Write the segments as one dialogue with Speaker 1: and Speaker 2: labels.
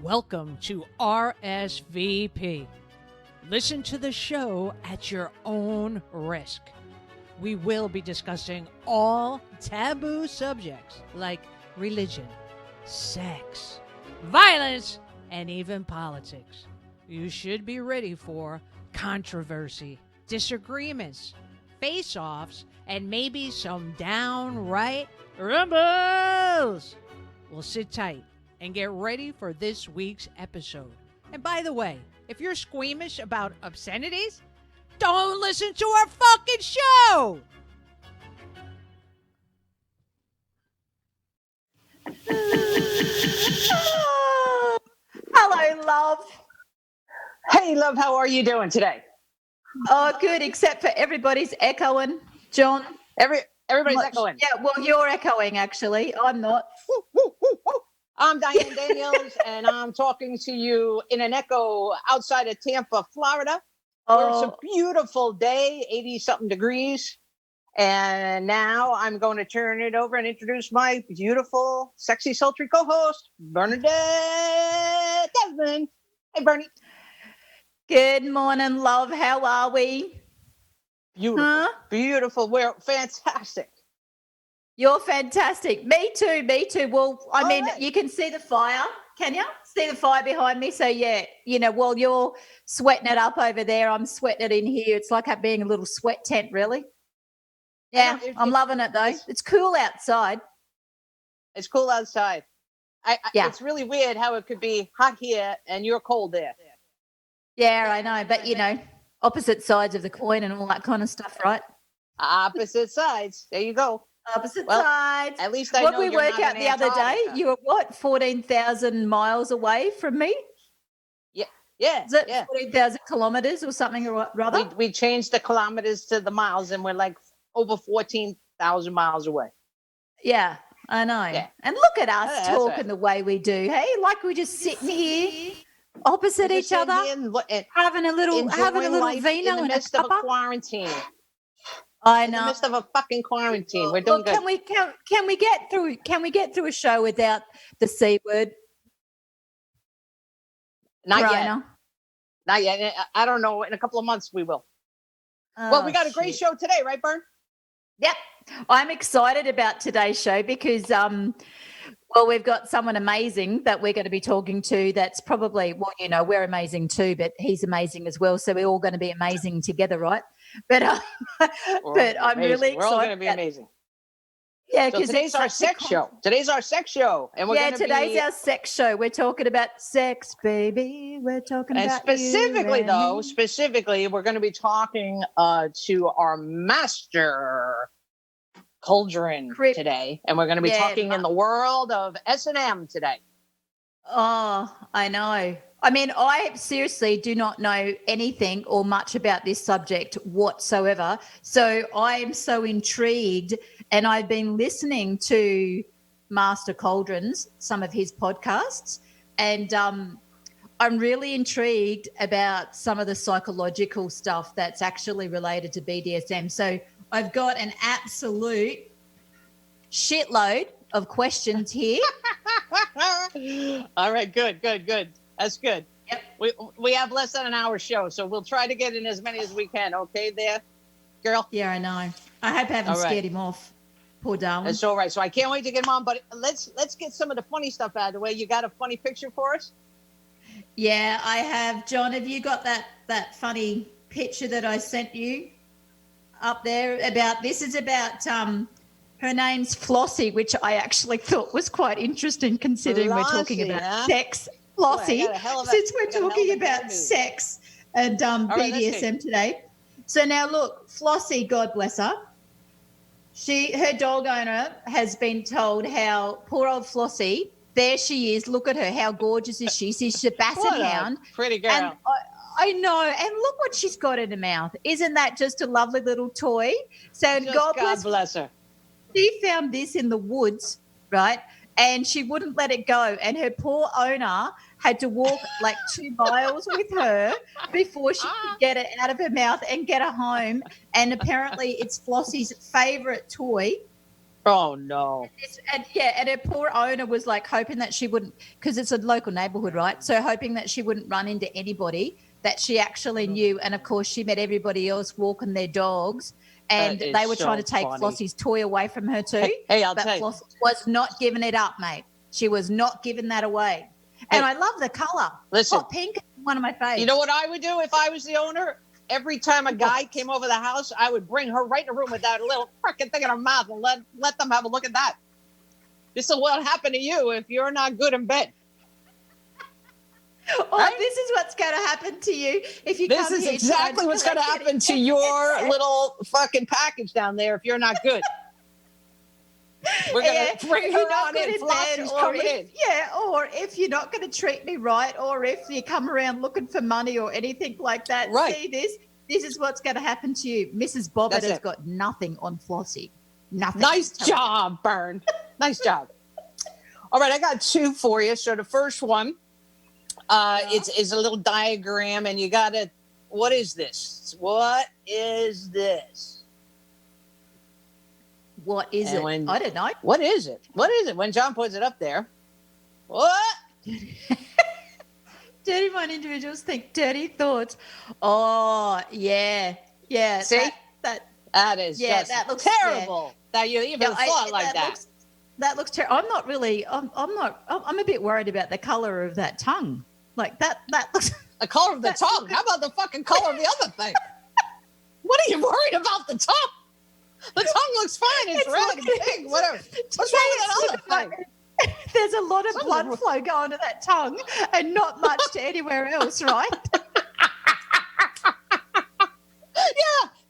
Speaker 1: Welcome to R.S.V.P. Listen to the show at your own risk. We will be discussing all taboo subjects like religion, sex, violence, and even politics. You should be ready for controversy, disagreements, face-offs, and maybe some downright rumbles. Well, sit tight and get ready for this week's episode. And by the way, if you're squeamish about obscenities, don't listen to our fucking show!
Speaker 2: Hello, love.
Speaker 3: Hey, love, how are you doing today?
Speaker 2: Oh, good, except for everybody's echoing, John.
Speaker 3: Everybody's echoing.
Speaker 2: Yeah, well, you're echoing, actually. I'm not.
Speaker 3: Woo, woo, woo, woo. I'm Diane Daniels, and I'm talking to you in an echo outside of Tampa, Florida, where it's a beautiful day, 80-something degrees. And now I'm going to turn it over and introduce my beautiful, sexy, sultry co-host, Bernadette Desmond. Hey, Bernie.
Speaker 2: Good morning, love. How are we?
Speaker 3: Beautiful.
Speaker 2: Huh?
Speaker 3: Beautiful. We're fantastic.
Speaker 2: You're fantastic. Me too. Well, I mean,
Speaker 3: right.
Speaker 2: You can see the fire. Can you see the fire behind me? So, yeah, while you're sweating it up over there, I'm sweating it in here. It's like being a little sweat tent, really. Yeah, I'm loving it, though. It's cool outside.
Speaker 3: It's cool outside.
Speaker 2: Yeah.
Speaker 3: It's really weird how it could be hot here and you're cold there.
Speaker 2: Yeah, I know. But, opposite sides of the coin and all that kind of stuff, right?
Speaker 3: Opposite sides. There you go.
Speaker 2: Opposite sides.
Speaker 3: At least I
Speaker 2: what
Speaker 3: know
Speaker 2: we
Speaker 3: you're
Speaker 2: work
Speaker 3: not
Speaker 2: out
Speaker 3: in
Speaker 2: the other day,
Speaker 3: Antarctica.
Speaker 2: you were what, 14,000 miles away from me?
Speaker 3: Yeah.
Speaker 2: Is it 14,000 kilometers or something or rather?
Speaker 3: We changed the kilometers to the miles and we're like over 14,000 miles away.
Speaker 2: Yeah, I know.
Speaker 3: Yeah.
Speaker 2: And look at us
Speaker 3: That's
Speaker 2: talking
Speaker 3: right.
Speaker 2: the way we do. Hey, like we're just sitting here opposite each other, having a little vino
Speaker 3: in the
Speaker 2: and
Speaker 3: midst
Speaker 2: a
Speaker 3: of a
Speaker 2: cuppa.
Speaker 3: quarantine.
Speaker 2: I
Speaker 3: In the
Speaker 2: know.
Speaker 3: midst of a fucking quarantine. We're doing
Speaker 2: Look,
Speaker 3: good.
Speaker 2: can we get through a show without the C word?
Speaker 3: Not
Speaker 2: Rona?
Speaker 3: yet. Not yet. I don't know. In a couple of months we will.
Speaker 2: Oh,
Speaker 3: Well, we got a great show today, right, Bern?
Speaker 2: Yep. I'm excited about today's show because, we've got someone amazing that we're going to be talking to that's probably, we're amazing too, but he's amazing as well. So we're all going to be amazing together, right? But I'm really excited.
Speaker 3: We're all going to be amazing.
Speaker 2: Yeah,
Speaker 3: So
Speaker 2: because
Speaker 3: today's our sex show. Today's our sex show. And
Speaker 2: today's our sex show. We're talking about sex, baby. We're talking about
Speaker 3: specifically,
Speaker 2: you and me.
Speaker 3: we're going to be talking to our master cauldron today. And we're going to be talking in the world of S&M today.
Speaker 2: Oh, I know. I mean, I seriously do not know anything or much about this subject whatsoever. So I am so intrigued, and I've been listening to Master Cauldron's, some of his podcasts, and I'm really intrigued about some of the psychological stuff that's actually related to BDSM. So I've got an absolute shitload of questions here.
Speaker 3: All right, good. That's good.
Speaker 2: Yep.
Speaker 3: We have less than an hour show, so we'll try to get in as many as we can. Okay, there, girl.
Speaker 2: Yeah, I know. I hope I haven't scared him off. Poor darling.
Speaker 3: That's all right. So I can't wait to get him on. But let's get some of the funny stuff out of the way. You got a funny picture for us?
Speaker 2: Yeah, I have. John, have you got that funny picture that I sent you up there about? This is about her name's Flossie, which I actually thought was quite interesting considering we're talking about sex. Flossie, since we're talking about sex and BDSM today. So now look, Flossie, God bless her. Her dog owner has been told how poor old Flossie, there she is, look at her, how gorgeous is she? She's a basset hound.
Speaker 3: Pretty girl.
Speaker 2: And I know, and look what she's got in her mouth. Isn't that just a lovely little toy? So God bless her. She found this in the woods, right? And she wouldn't let it go. And her poor owner had to walk like 2 miles with her before she could get it out of her mouth and get her home. And apparently it's Flossie's favourite toy.
Speaker 3: Oh no.
Speaker 2: And her poor owner was like hoping that she wouldn't, because it's a local neighborhood, right? So hoping that she wouldn't run into anybody that she actually knew. And of course, she met everybody else walking their dogs, and
Speaker 3: That
Speaker 2: they
Speaker 3: is
Speaker 2: were trying
Speaker 3: so
Speaker 2: to take
Speaker 3: funny.
Speaker 2: Flossie's toy away from her too.
Speaker 3: Hey, I'll
Speaker 2: but
Speaker 3: tell you.
Speaker 2: Flossie was not giving it up, mate. She was not giving that away. And I love the color.
Speaker 3: Listen.
Speaker 2: Hot pink is one of my favorites.
Speaker 3: You know what I would do if I was the owner? Every time a guy came over the house, I would bring her right in the room with that little freaking thing in her mouth and let them have a look at that. This is what happened to you if you're not good in bed.
Speaker 2: Right? This is what's going to happen to you if you come here.
Speaker 3: This is exactly what's going to happen to your little fucking package down there if you're not good. We're going to bring her on in. Flossie's coming in.
Speaker 2: Yeah, or if you're not going to treat me right, or if you come around looking for money or anything like that.
Speaker 3: Right.
Speaker 2: See this is what's going to happen to you. Mrs. Bobbitt has got nothing on Flossie. Nothing.
Speaker 3: Nice job, Bern. Nice job. All right, I got two for you. So the first one, it's a little diagram, and you got to, what is this? What is this?
Speaker 2: What is it? I don't know.
Speaker 3: What is it? What is it? When John puts it up there, what?
Speaker 2: Dirty mind individuals think dirty thoughts. Oh, yeah. Yeah.
Speaker 3: See? That is just
Speaker 2: that looks
Speaker 3: terrible that you even thought like that.
Speaker 2: That looks terrible. I'm not really, I'm a bit worried about the color of that tongue. Like that looks.
Speaker 3: The color of the tongue? How about the fucking color of the other thing? What are you worried about the tongue? The tongue looks fine. It's red and pink, whatever. What's wrong with that other thing?
Speaker 2: There's a lot of blood flow going to that tongue and not much to anywhere else, right?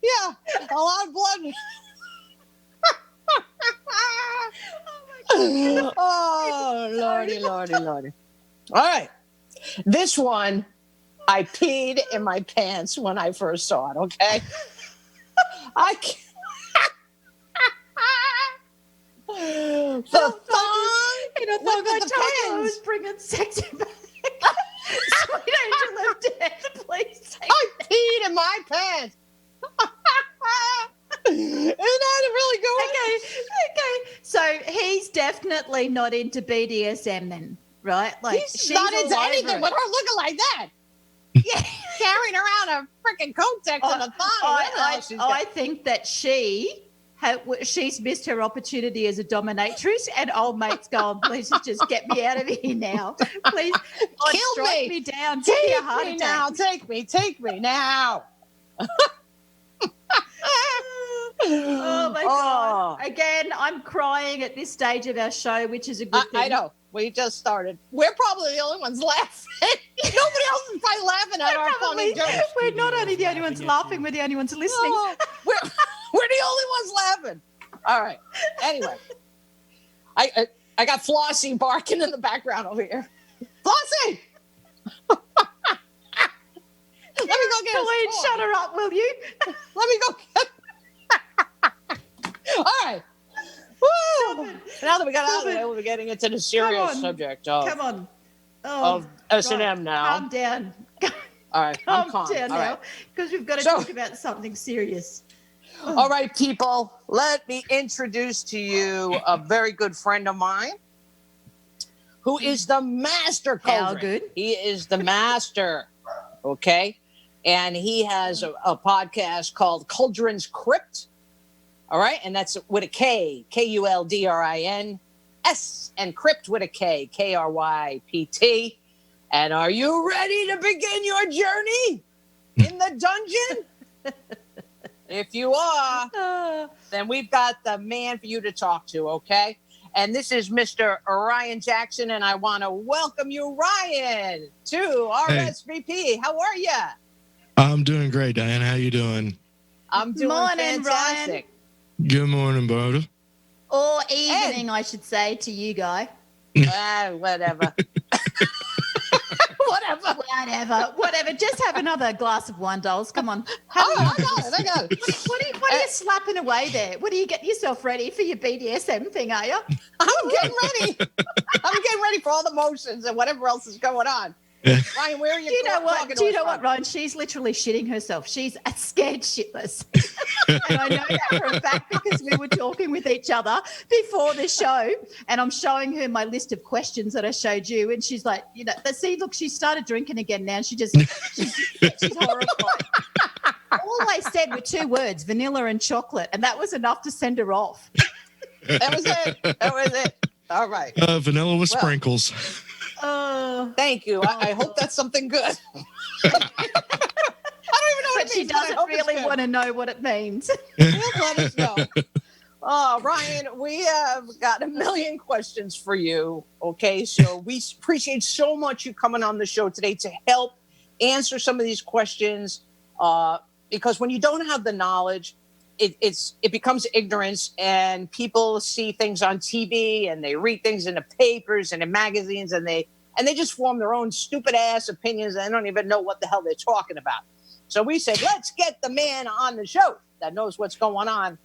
Speaker 3: Yeah. A lot of blood. Oh, Lordy. All right. This one, I peed in my pants when I first saw it, okay? I can't. The thong.
Speaker 2: You know, thought I told you I was bringing sexy back. Sweet angel of death, please.
Speaker 3: I peed in my pants. Isn't that really good?
Speaker 2: Okay. So he's definitely not into BDSM then, right? Like
Speaker 3: he's not into anything with her looking like that. Yeah, carrying around a freaking Kotex and a thong.
Speaker 2: I think that she's missed her opportunity as a dominatrix, and old mate's going, please just get me out of here now. Please,
Speaker 3: kill
Speaker 2: me down.
Speaker 3: Take me now. Take me now.
Speaker 2: Oh my God. Again, I'm crying at this stage of our show, which is a good thing.
Speaker 3: I know. We just started. We're probably the only ones laughing. Nobody else is probably laughing at our funny jokes.
Speaker 2: We're not only the only ones laughing, we're the only ones listening.
Speaker 3: Oh, we're the only ones laughing. All right. Anyway, I got Flossie barking in the background over here. Flossie! Let me go get
Speaker 2: Colleen, shut her up, will you?
Speaker 3: Let me go get All right. Woo! Now that we got out of the way, we're getting into the serious subject of S&M now.
Speaker 2: Calm down.
Speaker 3: All right.
Speaker 2: Calm down now, because we've got to talk about something serious.
Speaker 3: All right, people. Let me introduce to you a very good friend of mine who is the master cauldron.
Speaker 2: How good?
Speaker 3: He is the master. Okay. And he has a podcast called Cauldron's Crypt. All right. And that's with a K, Kuldrin's, and Crypt with a K, Krypt. And are you ready to begin your journey in the dungeon? If you are, then we've got the man for you to talk to. Okay. And this is Mr. Ryan Jackson. And I want to welcome you, Ryan, to R.S.V.P. Hey. How are you?
Speaker 4: I'm doing great, Diane. How you doing?
Speaker 3: I'm doing fantastic.
Speaker 2: Ryan.
Speaker 4: Good morning, brother.
Speaker 2: Or evening, I should say, to you, Guy.
Speaker 3: Whatever.
Speaker 2: Whatever. Just have another glass of wine, dolls. Come on.
Speaker 3: I got it.
Speaker 2: What are you slapping away there? What are you getting yourself ready for your BDSM thing, are you?
Speaker 3: I'm getting ready. I'm getting ready for all the motions and whatever else is going on. Ryan, where are you?
Speaker 2: Do you know what?
Speaker 3: talking to
Speaker 2: Do you
Speaker 3: us
Speaker 2: know
Speaker 3: from?
Speaker 2: what, Ryan? She's literally shitting herself. She's scared shitless. And I know that for a fact because we were talking with each other before the show, and I'm showing her my list of questions that I showed you, and she's like, see, look, she started drinking again now. She's horrified. All I said were 2 words, vanilla and chocolate, and that was enough to send her off.
Speaker 3: That was it. All right.
Speaker 4: Vanilla with sprinkles.
Speaker 3: Thank you. I hope that's something good. I don't even know what
Speaker 2: But she doesn't really want to know what it means.
Speaker 3: Let us know. Ryan, we have got a million questions for you. Okay, so we appreciate so much you coming on the show today to help answer some of these questions. Because when you don't have the knowledge, it becomes ignorance, and people see things on TV and they read things in the papers and in magazines, and they just form their own stupid ass opinions, and they don't even know what the hell they're talking about. So we said, let's get the man on the show that knows what's going on,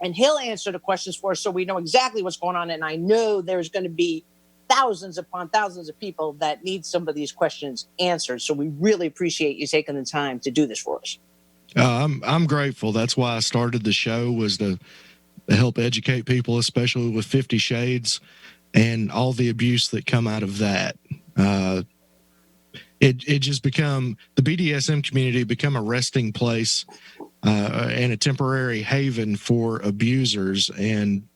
Speaker 3: and he'll answer the questions for us so we know exactly what's going on. And I know there's going to be thousands upon thousands of people that need some of these questions answered. So we really appreciate you taking the time to do this for us.
Speaker 4: I'm grateful. That's why I started the show, was to help educate people, especially with 50 Shades and all the abuse that come out of that. It just become, the BDSM community become a resting place and a temporary haven for abusers. And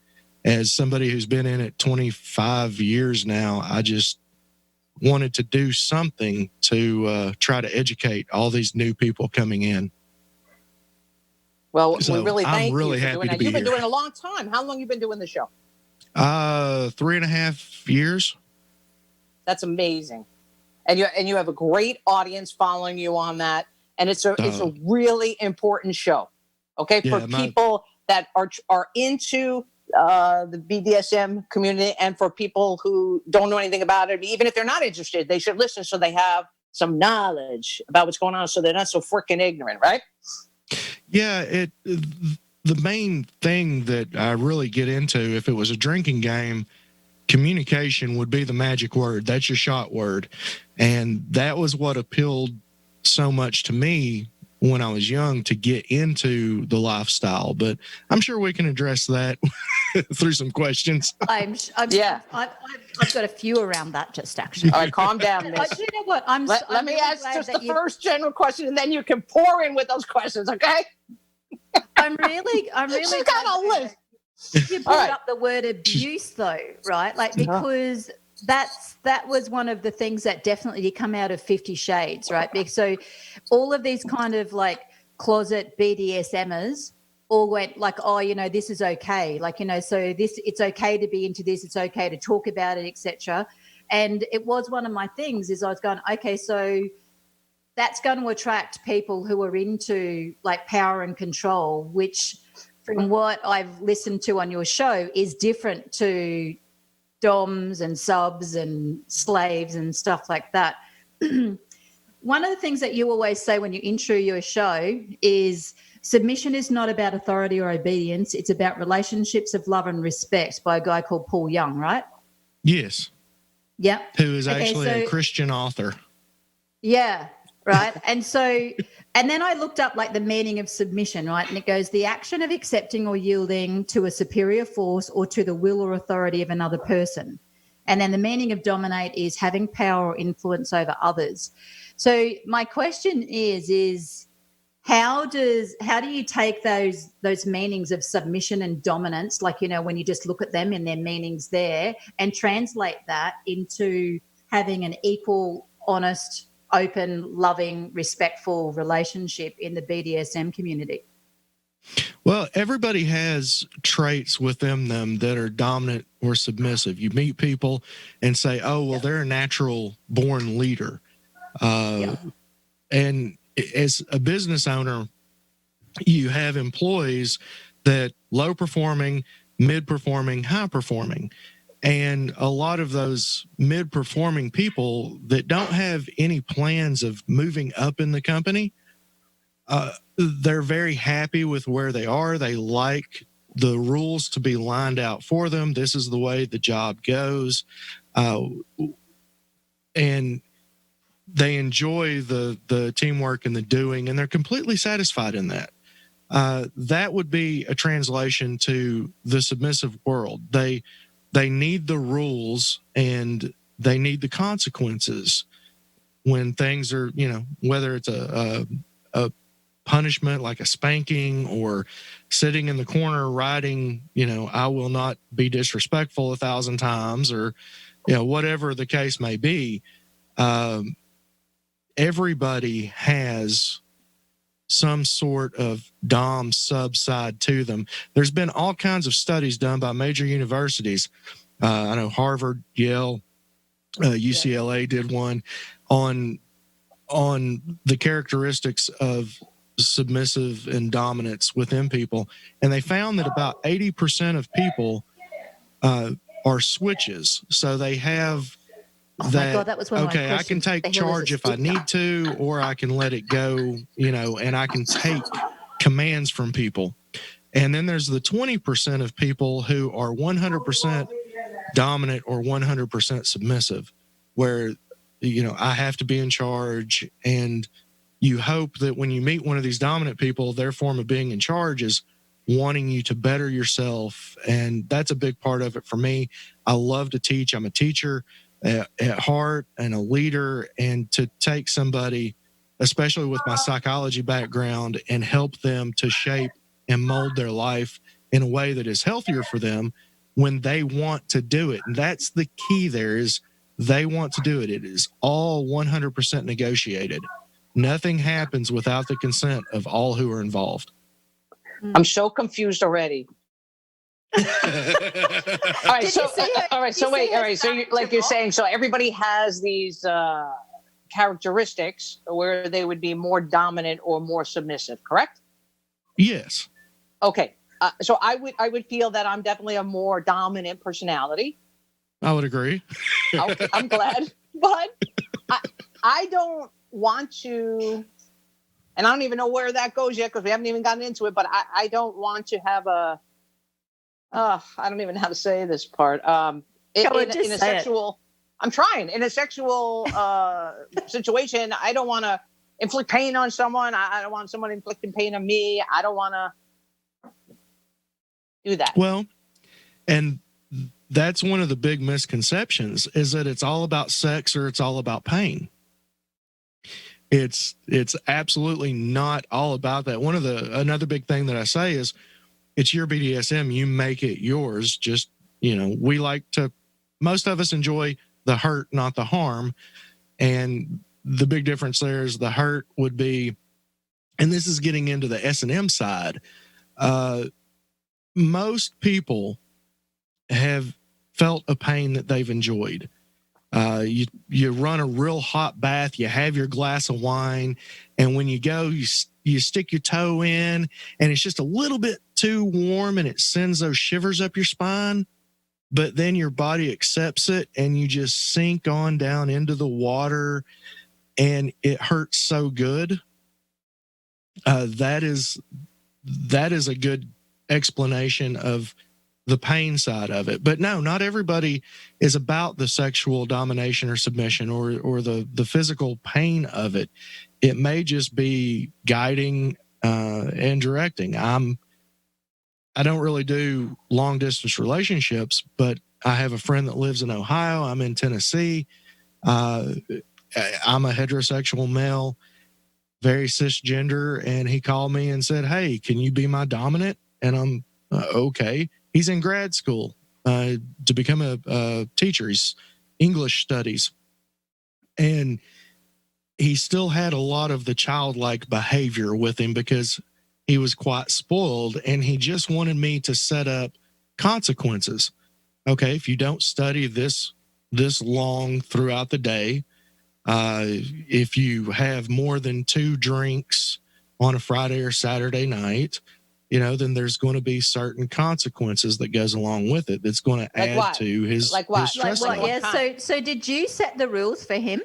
Speaker 4: as somebody who's been in it 25 years now, I just wanted to do something to try to educate all these new people coming in.
Speaker 3: Well,
Speaker 4: So
Speaker 3: we really thank
Speaker 4: I'm really
Speaker 3: you for
Speaker 4: happy
Speaker 3: doing
Speaker 4: to
Speaker 3: that.
Speaker 4: be
Speaker 3: You've been
Speaker 4: here.
Speaker 3: doing it a long time. How long you been doing the show?
Speaker 4: 3.5 years.
Speaker 3: That's amazing. And you have a great audience following you on that. And it's a really important show. Okay, for people that are into the BDSM community, and for people who don't know anything about it, even if they're not interested, they should listen so they have some knowledge about what's going on, so they're not so freaking ignorant, right?
Speaker 4: Yeah, the main thing that I really get into, if it was a drinking game, communication would be the magic word. That's your shot word. And that was what appealed so much to me when I was young, to get into the lifestyle. But I'm sure we can address that through some questions.
Speaker 2: I've got a few around that, just actually.
Speaker 3: All right, calm down, miss.
Speaker 2: You know what?
Speaker 3: Let me ask just the first general question, and then you can pour in with those questions, okay?
Speaker 2: I'm really
Speaker 3: She's got a list.
Speaker 2: You brought up the word abuse, though, right? Like, because that was one of the things that definitely did come out of 50 Shades, right? So all of these kind of like closet BDSMers all went like, oh, this is okay. Like, so it's okay to be into this. It's okay to talk about it, etc. And it was one of my things is I was going, okay, so that's going to attract people who are into like power and control, which from what I've listened to on your show is different to doms and subs and slaves and stuff like that. One of the things that you always say when you intro your show is submission is not about authority or obedience. It's about relationships of love and respect, by a guy called Paul Young, right?
Speaker 4: Yes.
Speaker 2: Yeah.
Speaker 4: Who is actually a Christian author.
Speaker 2: Yeah. Right. And then I looked up like the meaning of submission, right? And it goes, the action of accepting or yielding to a superior force or to the will or authority of another person. And then the meaning of dominate is having power or influence over others. So my question is how do you take those meanings of submission and dominance, like, when you just look at them and their meanings there, and translate that into having an equal, honest, open, loving, respectful relationship in the BDSM community?
Speaker 4: Well, everybody has traits within them that are dominant or submissive. You meet people and say, oh, well, they're a natural born leader. And as a business owner, you have employees that low performing, mid performing, high performing. And a lot of those mid-performing people that don't have any plans of moving up in the company, they're very happy with where they are. They like the rules to be lined out for them. This is the way the job goes. And they enjoy the teamwork and the doing, and they're completely satisfied in that. That would be a translation to the submissive world. They need the rules and they need the consequences when things are, whether it's a punishment like a spanking or sitting in the corner writing, I will not be disrespectful 1,000 times, or, whatever the case may be. Everybody has some sort of dom sub side to them. There's been all kinds of studies done by major universities. I know Harvard, Yale, UCLA did one on the characteristics of submissive and dominance within people, and they found that about 80% of people are switches. So they have
Speaker 5: Oh my God, that was one of my
Speaker 4: okay, I can
Speaker 5: questions.
Speaker 4: take
Speaker 5: The hell is
Speaker 4: charge
Speaker 5: a
Speaker 4: if I
Speaker 5: sticker?
Speaker 4: need to, or I can let it go, and I can take commands from people. And then there's the 20% of people who are 100% dominant or 100% submissive, where, I have to be in charge. And you hope that when you meet one of these dominant people, their form of being in charge is wanting you to better yourself. And that's a big part of it for me. I love to teach. I'm a teacher at heart and a leader, and to take somebody, especially with my psychology background, and help them to shape and mold their life in a way that is healthier for them when they want to do it. And that's the key there, is they want to do it. It is all 100% negotiated. Nothing happens without the consent of all who are involved.
Speaker 3: I'm so confused already. All right,
Speaker 5: Did
Speaker 3: so
Speaker 5: you see her-
Speaker 3: all right,
Speaker 5: did
Speaker 3: so
Speaker 5: you
Speaker 3: wait,
Speaker 5: see her
Speaker 3: all right, so
Speaker 5: starting
Speaker 3: like
Speaker 5: to
Speaker 3: you're
Speaker 5: rock?
Speaker 3: saying, so everybody has these characteristics where they would be more dominant or more submissive, correct?
Speaker 4: Yes.
Speaker 3: Okay, so I would feel that I'm definitely a more dominant personality.
Speaker 4: I would agree.
Speaker 3: Okay, I'm glad, but I don't want to, and I don't even know where that goes yet because we haven't even gotten into it. But I don't want to have a. I don't even know how to say this part. In a sexual, I'm trying. In a sexual situation, I don't want to inflict pain on someone. I don't want someone inflicting pain on me. I don't want to do that.
Speaker 4: Well, and that's one of the big misconceptions, is that it's all about sex or it's all about pain. It's absolutely not all about that. Another big thing that I say is, it's your BDSM, you make it yours. Just, we like to, most of us enjoy the hurt, not the harm. And the big difference there is the hurt would be, and this is getting into the S&M side. Most people have felt a pain that they've enjoyed. You run a real hot bath, you have your glass of wine, and when you go, you stick your toe in, and it's just a little bit too warm, and it sends those shivers up your spine. But then your body accepts it, and you just sink on down into the water, and it hurts so good. That is a good explanation of the pain side of it. But no, not everybody is about the sexual domination or submission or the physical pain of it. It may just be guiding and directing. I don't really do long distance relationships, but I have a friend that lives in Ohio. I'm in Tennessee. I'm a heterosexual male, very cisgender, and he called me and said, "Hey, can you be my dominant?" And I'm okay. He's in grad school to become a teacher. He's English studies. And he still had a lot of the childlike behavior with him because he was quite spoiled, and he just wanted me to set up consequences. Okay, if you don't study this long throughout the day, if you have more than 2 drinks on a Friday or Saturday night, then there's going to be certain consequences that goes along with it. That's going to add to his stress level.
Speaker 5: Yeah. So did you set the rules for him?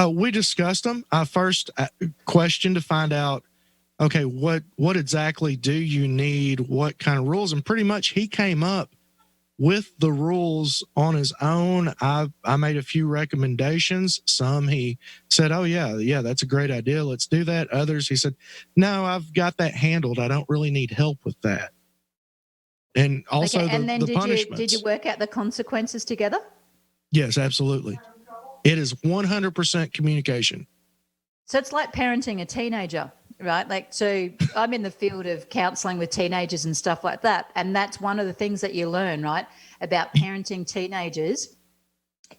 Speaker 4: We discussed them. I first questioned to find out, okay, what exactly do you need? What kind of rules? And pretty much he came up with the rules on his own. I made a few recommendations. Some he said, "Oh yeah, that's a great idea. Let's do that." Others he said, "No, I've got that handled. I don't really need help with that." And also
Speaker 5: and then
Speaker 4: the
Speaker 5: did
Speaker 4: punishments.
Speaker 5: you work out the consequences together?
Speaker 4: Yes, absolutely. It is 100% communication.
Speaker 5: So it's like parenting a teenager, right? Like, so I'm in the field of counseling with teenagers and stuff like that. And that's one of the things that you learn, right, about parenting teenagers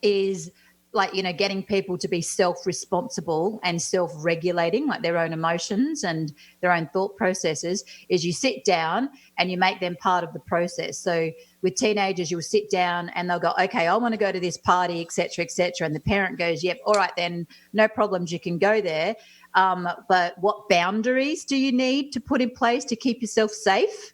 Speaker 5: is like, you know, getting people to be self-responsible and self-regulating, like their own emotions and their own thought processes, is you sit down and you make them part of the process. So with teenagers, you'll sit down and they'll go, okay, I want to go to this party, et cetera, et cetera. And the parent goes, yep, all right, then no problems, you can go there. But what boundaries do you need to put in place to keep yourself safe?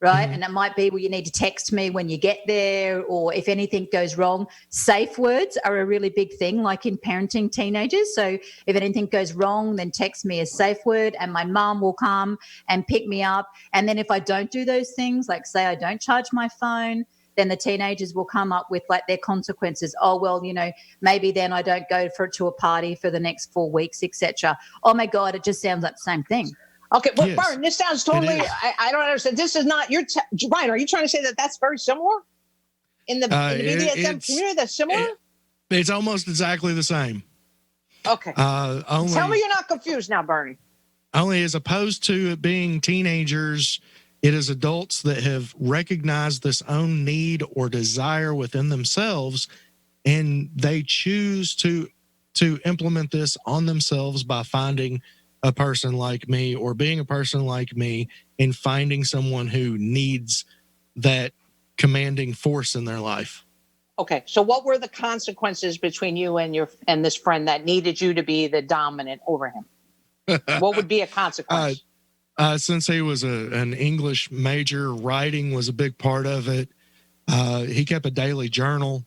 Speaker 5: Right.
Speaker 4: Mm-hmm.
Speaker 5: And it might be, well, you need to text me when you get there, or if anything goes wrong. Safe words are a really big thing, like in parenting teenagers. So if anything goes wrong, then text me a safe word and my mom will come and pick me up. And then if I don't do those things, like say I don't charge my phone, then the teenagers will come up with like their consequences. Oh, well, you know, maybe then I don't go to a party for the next 4 weeks, etc. Oh my God, it just sounds like the same thing.
Speaker 3: Okay, well,
Speaker 4: Yes,
Speaker 3: Byron, this sounds totally. I don't understand. This is not your. Brian, are you trying to say that that's very similar in the BDSM community? That's similar.
Speaker 4: It's almost exactly the same.
Speaker 3: Okay.
Speaker 4: Only,
Speaker 3: Tell me you're not confused now, Bernie.
Speaker 4: Only as opposed to it being teenagers, it is adults that have recognized this own need or desire within themselves, and they choose to implement this on themselves by finding a person like me or being a person like me and finding someone who needs that commanding force in their life.
Speaker 3: Okay, so what were the consequences between you and this friend that needed you to be the dominant over him? What would be a consequence?
Speaker 4: Since he was an English major, writing was a big part of it. He kept a daily journal,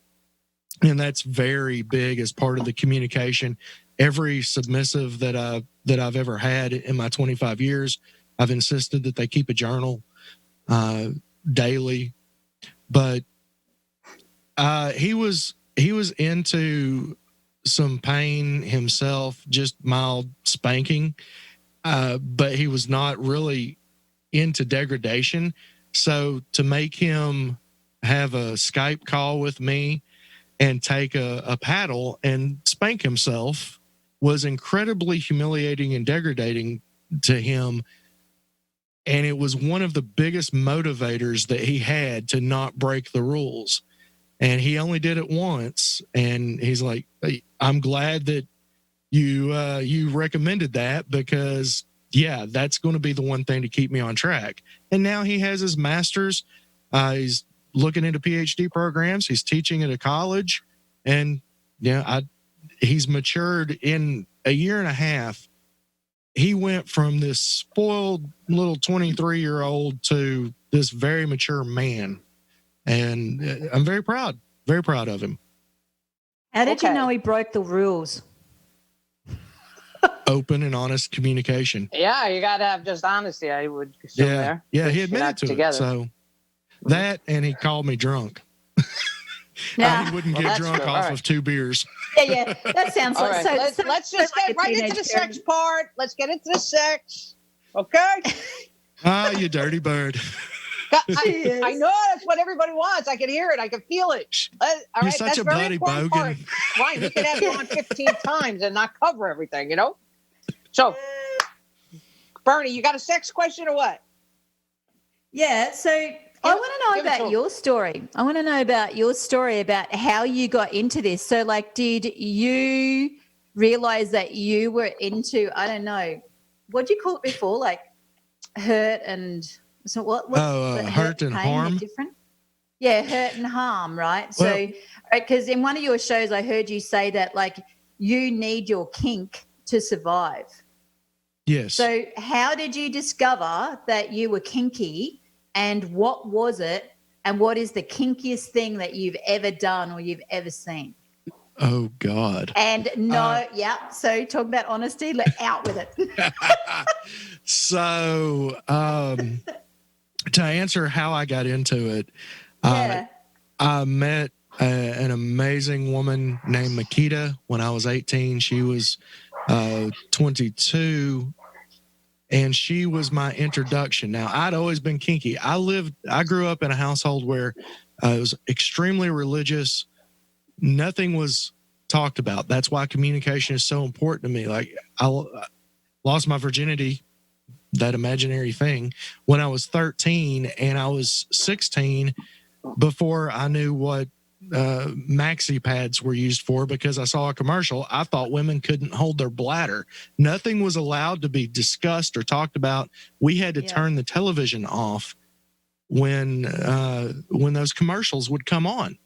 Speaker 4: and that's very big as part of the communication. Every submissive that I've ever had in my 25 years, I've insisted that they keep a journal daily. But he was into some pain himself, just mild spanking, but he was not really into degradation. So to make him have a Skype call with me and take a paddle and spank himself was incredibly humiliating and degrading to him. And it was one of the biggest motivators that he had to not break the rules. And he only did it once. And he's like, hey, I'm glad that you recommended that, because yeah, that's going to be the one thing to keep me on track. And now he has his master's. He's looking into PhD programs. He's teaching at a college, and yeah, he's matured in a year and a half. He went from this spoiled little 23-year-old to this very mature man. And I'm very proud of him.
Speaker 5: How did you know he broke the rules?
Speaker 4: Open and honest communication.
Speaker 3: Yeah, you got to have just honesty, I would assume there.
Speaker 4: Yeah, he admitted to it. So that, and he called me drunk.
Speaker 5: Yeah.
Speaker 4: He wouldn't get drunk off of 2 beers.
Speaker 5: Yeah, that sounds
Speaker 3: all
Speaker 5: like
Speaker 3: right.
Speaker 5: so.
Speaker 3: Let's just get right into the sex part. Let's get into the sex. Okay?
Speaker 4: You dirty bird.
Speaker 3: I know that's what everybody wants. I can hear it. I can feel it. All
Speaker 4: You're
Speaker 3: right,
Speaker 4: such
Speaker 3: that's
Speaker 4: a
Speaker 3: very
Speaker 4: buddy,
Speaker 3: important
Speaker 4: Bogan.
Speaker 3: part. Ryan, you can have it on 15 times and not cover everything, you know? So, Bernie, you got a sex question or what?
Speaker 5: Yeah, so I want to know about your story. I want to know about your story about how you got into this. So, like, did you realize that you were into, I don't know, what did you call it before? Like hurt and, so what?
Speaker 4: Hurt and harm?
Speaker 5: Different? Yeah, hurt and harm, right? So, because in one of your shows, I heard you say that, like, you need your kink to survive.
Speaker 4: Yes.
Speaker 5: So how did you discover that you were kinky, and what was it, and what is the kinkiest thing that you've ever done or you've ever seen?
Speaker 4: Oh, God.
Speaker 5: And so talk about honesty, out with it.
Speaker 4: So to answer how I got into it, I met an amazing woman named Makita when I was 18. She was 22, and she was my introduction. Now, I'd always been kinky. I grew up in a household where it was extremely religious. Nothing was talked about. That's why communication is so important to me. Like, I lost my virginity, that imaginary thing, when I was 13, and I was 16 before I knew what maxi pads were used for, because I saw a commercial. I thought women couldn't hold their bladder. Nothing was allowed to be discussed or talked about. We had to turn the television off when those commercials would come on.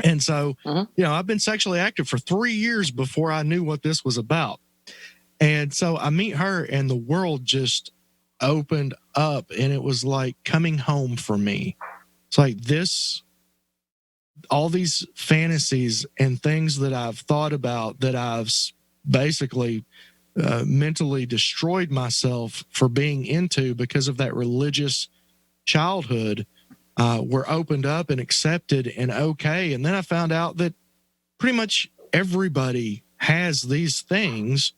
Speaker 4: And so, I've been sexually active for 3 years before I knew what this was about. And so I meet her, and the world just opened up, and it was like coming home for me. It's like all these fantasies and things that I've thought about, that I've basically mentally destroyed myself for being into because of that religious childhood, were opened up and accepted and okay. And then I found out that pretty much everybody has these things.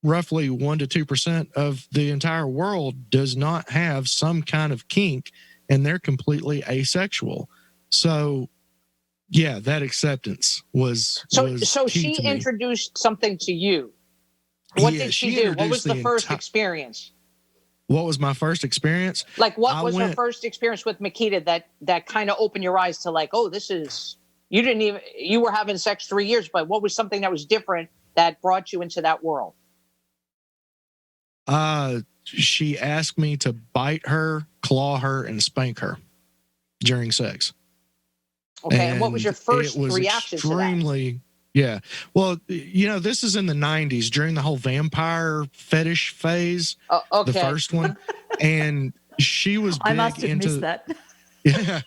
Speaker 4: Roughly 1% to 2% of the entire world does not have some kind of kink, and they're completely asexual. So, yeah, that acceptance was
Speaker 3: So
Speaker 4: key
Speaker 3: she
Speaker 4: to me.
Speaker 3: Introduced something to you. What did she do? What was the first experience?
Speaker 4: What was my first experience?
Speaker 3: Like, what was her first experience with Makita that kind of opened your eyes to, like, oh, this is, you were having sex 3 years, but what was something that was different that brought you into that world?
Speaker 4: She asked me to bite her, claw her, and spank her during sex.
Speaker 3: Okay, and what was your first reaction to that?
Speaker 4: Yeah. Well, this is in the 90s during the whole vampire fetish phase.
Speaker 3: Oh, okay.
Speaker 4: The first one. And she was big
Speaker 5: I must have missed that.
Speaker 4: Yeah.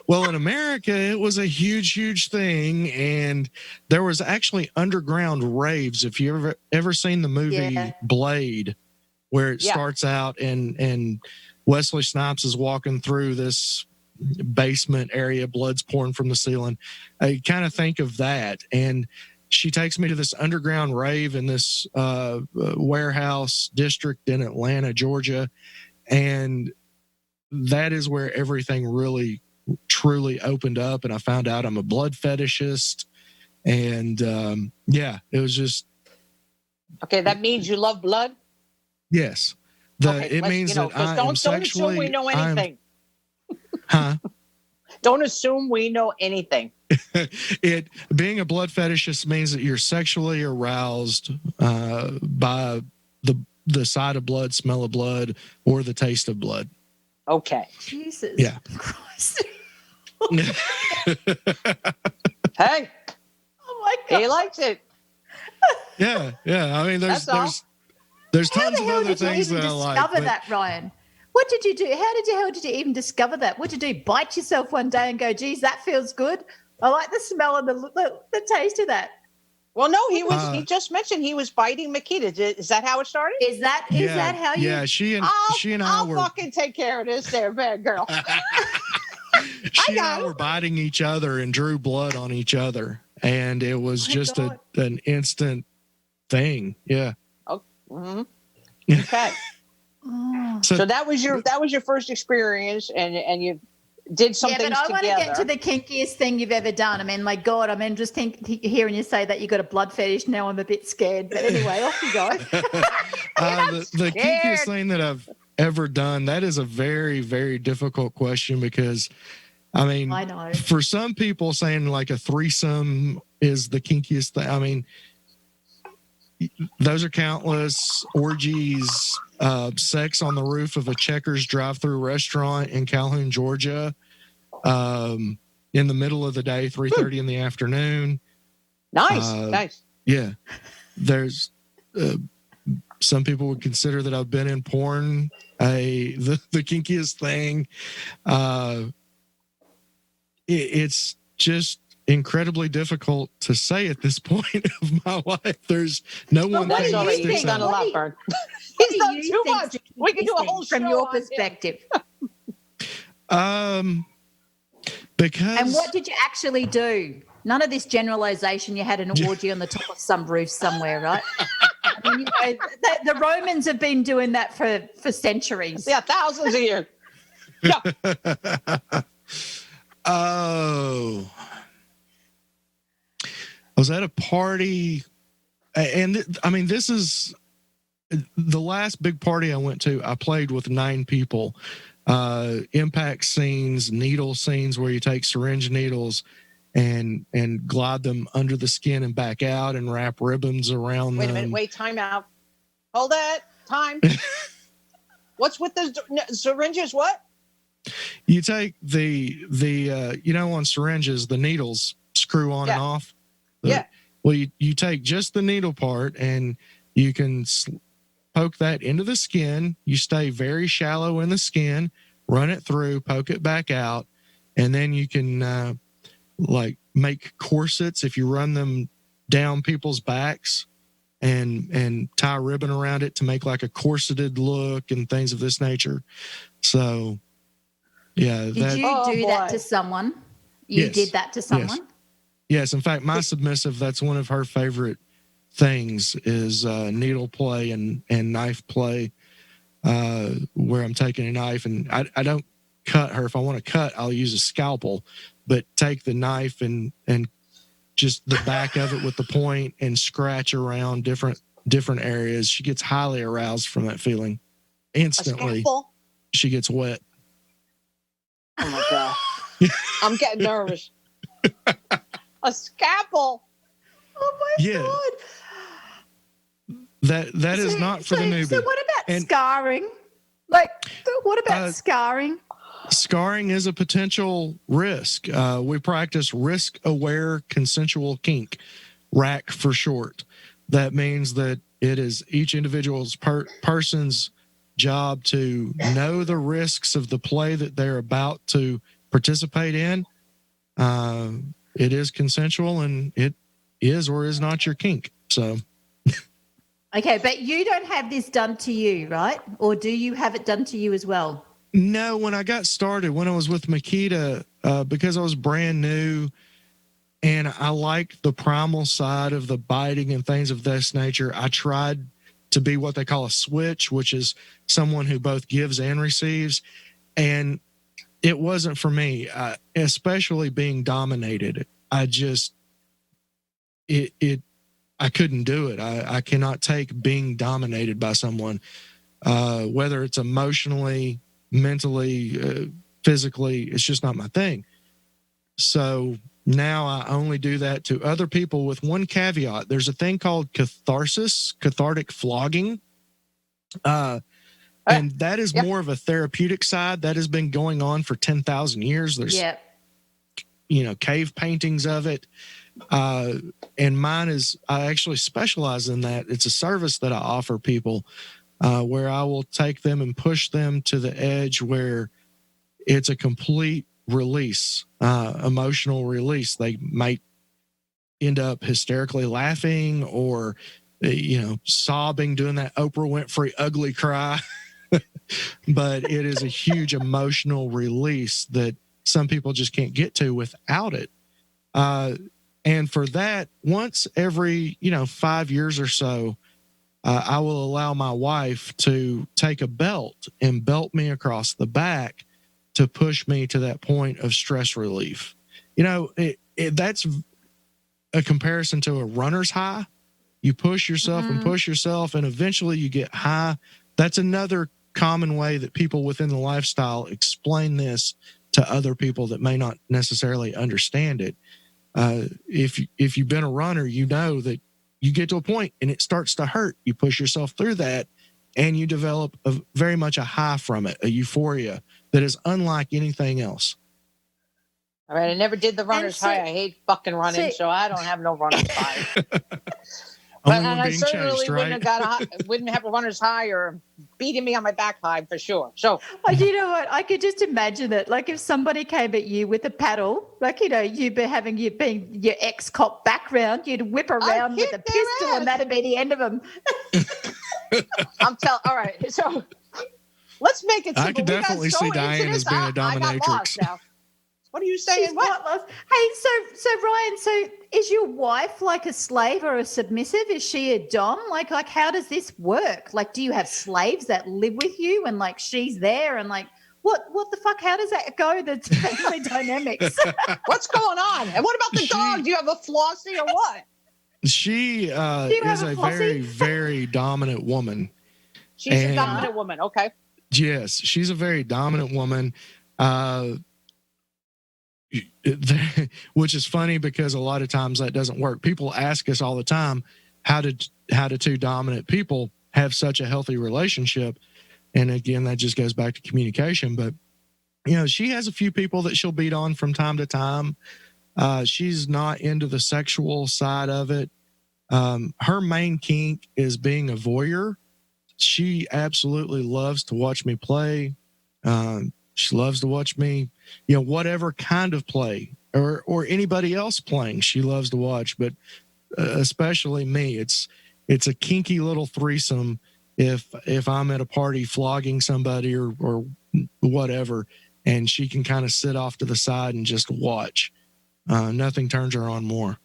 Speaker 4: Well, in America, it was a huge, huge thing. And there was actually underground raves. If you ever seen the movie Blade, where it starts out and Wesley Snipes is walking through this basement area, blood's pouring from the ceiling. I kind of think of that. And she takes me to this underground rave in this warehouse district in Atlanta, Georgia. And that is where everything really, truly opened up. And I found out I'm a blood fetishist. And it was just.
Speaker 3: Okay, that means you love blood?
Speaker 4: Yes. It means that I am sexually.
Speaker 3: Don't assume we know anything.
Speaker 4: Huh?
Speaker 3: Don't assume we know anything.
Speaker 4: Being a blood fetishist means that you're sexually aroused by the sight of blood, smell of blood, or the taste of blood.
Speaker 3: Okay.
Speaker 5: Jesus.
Speaker 4: Yeah.
Speaker 5: Christ.
Speaker 3: Hey.
Speaker 5: Oh my God.
Speaker 3: He likes it.
Speaker 4: Yeah. I mean, there's tons of other things that I like.
Speaker 5: Discover that, Ryan? What did you do? How did you even discover that? What did you do? Bite yourself one day and go, geez, that feels good. I like the smell and the taste of that.
Speaker 3: Well, no, he just mentioned he was biting Makita. Is that how it started?
Speaker 5: Is that how you?
Speaker 4: Yeah, she and I were.
Speaker 3: I'll fucking take care of this there, bad girl.
Speaker 4: She and I were biting each other and drew blood on each other. And it was just an instant thing. Yeah.
Speaker 3: Oh, okay. So that was your first experience, and you did something together.
Speaker 5: Yeah, but I want to get to the kinkiest thing you've ever done. I mean, my God, just hearing you say that you got a blood fetish. Now I'm a bit scared. But anyway, off you go.
Speaker 4: The kinkiest thing that I've ever done, that is a very, very difficult question, because I mean,
Speaker 5: I know.
Speaker 4: For some people, saying like a threesome is the kinkiest thing. I mean, those are countless orgies, sex on the roof of a Checkers drive-through restaurant in Calhoun, Georgia, in the middle of the day, 3:30 in the afternoon.
Speaker 3: Nice.
Speaker 4: Yeah. There's some people would consider that I've been in porn the kinkiest thing. It's just incredibly difficult to say at this point of my life. There's no one thing that sticks out.
Speaker 3: A lot, Bern. He's done too much. We can do a whole show
Speaker 5: from your perspective.
Speaker 4: Because
Speaker 5: And what did you actually do? None of this generalization. You had an orgy on the top of some roof somewhere, right? I mean, you know, the Romans have been doing that for centuries.
Speaker 3: Yeah, thousands of years. Yeah.
Speaker 4: Oh, I was at a party, and I mean, this is the last big party I went to. I played with 9 people. Impact scenes, needle scenes where you take syringe needles and glide them under the skin and back out and wrap ribbons around
Speaker 3: Wait a
Speaker 4: them.
Speaker 3: minute. Wait, time out. Hold that. Time. What's with the syringes? What?
Speaker 4: You take the on syringes, the needles screw on and off.
Speaker 3: Yeah.
Speaker 4: Well, you take just the needle part and you can poke that into the skin. You stay very shallow in the skin, run it through, poke it back out, and then you can like make corsets if you run them down people's backs and tie a ribbon around it to make like a corseted look and things of this nature. So, yeah.
Speaker 5: Did you do that to someone? You did that to someone?
Speaker 4: Yes. In fact, my submissive, that's one of her favorite things is needle play and knife play, where I'm taking a knife and I don't cut her. If I want to cut, I'll use a scalpel, but take the knife and just the back of it with the point and scratch around different areas. She gets highly aroused from that feeling. Instantly, she gets wet.
Speaker 3: Oh my God. I'm getting nervous. A scalpel.
Speaker 5: Oh my God.
Speaker 4: That is not for the newbie.
Speaker 5: So what about scarring? Like, what about scarring?
Speaker 4: Scarring is a potential risk. We practice risk-aware consensual kink, RAC for short. That means that it is each individual's person's job to know the risks of the play that they're about to participate in. It is consensual and it is or is not your kink. So.
Speaker 5: Okay, but you don't have this done to you, right? Or do you have it done to you as well?
Speaker 4: No, when I got started, when I was with Makita, because I was brand new and I liked the primal side of the biting and things of this nature, I tried to be what they call a switch, which is someone who both gives and receives. And it wasn't for me, especially being dominated. I couldn't do it. I cannot take being dominated by someone, whether it's emotionally, mentally, physically. It's just not my thing. So now I only do that to other people with one caveat. There's a thing called cathartic flogging. And that is more of a therapeutic side that has been going on for 10,000 years. There's, cave paintings of it. And mine is, I actually specialize in that. It's a service that I offer people, where I will take them and push them to the edge where it's a complete release, emotional release. They might end up hysterically laughing or, sobbing, doing that Oprah Winfrey ugly cry. But it is a huge emotional release that some people just can't get to without it. And for that, once every, 5 years or so, I will allow my wife to take a belt and belt me across the back to push me to that point of stress relief. That's a comparison to a runner's high. You push yourself and push yourself, and eventually you get high. That's another common way that people within the lifestyle explain this to other people that may not necessarily understand it. If you've been a runner, you know that you get to a point and it starts to hurt. You push yourself through that and you develop very much a high from it, a euphoria that is unlike anything else.
Speaker 3: All right. I never did the runner's high. I hate fucking running, so I don't have no runner's high. And I certainly wouldn't have a runner's high or beating me on my back high for sure. So,
Speaker 5: you know what? I could just imagine it. Like if somebody came at you with a paddle, like, you being your ex-cop background, you'd whip around with a pistol and that'd be the end of them.
Speaker 3: all right. So let's make it simple.
Speaker 4: I could definitely see Diane as being a dominatrix.
Speaker 3: I got lost now. What are you saying?
Speaker 5: She's
Speaker 3: What?
Speaker 5: what, love? Hey, so Ryan, so is your wife like a slave or a submissive? Is she a dom? Like how does this work? Like, do you have slaves that live with you and like she's there and like what the fuck? How does that go? The family dynamics.
Speaker 3: What's going on? And what about the dog? Do you have a Flossie or what?
Speaker 4: She
Speaker 5: you
Speaker 4: is
Speaker 5: have a
Speaker 4: a
Speaker 5: Flossie?
Speaker 4: very, very dominant woman.
Speaker 3: She's a
Speaker 4: And-
Speaker 3: dominant woman. Okay.
Speaker 4: Yes, she's a very dominant woman. Which is funny because a lot of times that doesn't work. People ask us all the time, how do two dominant people have such a healthy relationship? And again, that just goes back to communication. But she has a few people that she'll beat on from time to time. She's not into the sexual side of it. Her main kink is being a voyeur. She absolutely loves to watch me play. She loves to watch me, whatever kind of play or anybody else playing, she loves to watch, but especially me. It's a kinky little threesome if I'm at a party flogging somebody or whatever, and she can kind of sit off to the side and just watch. Nothing turns her on more.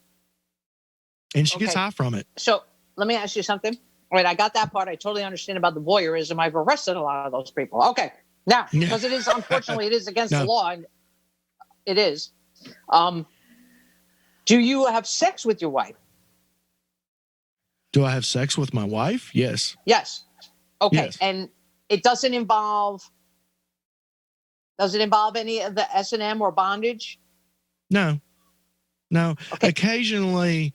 Speaker 4: And she gets high from it.
Speaker 3: So let me ask you something. All right, I got that part. I totally understand about the voyeurism. I've arrested a lot of those people. Okay. Now, because it is, unfortunately, it is against the law, and it is. Do you have sex with your wife?
Speaker 4: Do I have sex with my wife? Yes.
Speaker 3: Yes. Okay.
Speaker 4: Yes.
Speaker 3: And it doesn't involve any of the S&M or bondage?
Speaker 4: No.
Speaker 3: Okay.
Speaker 4: Occasionally,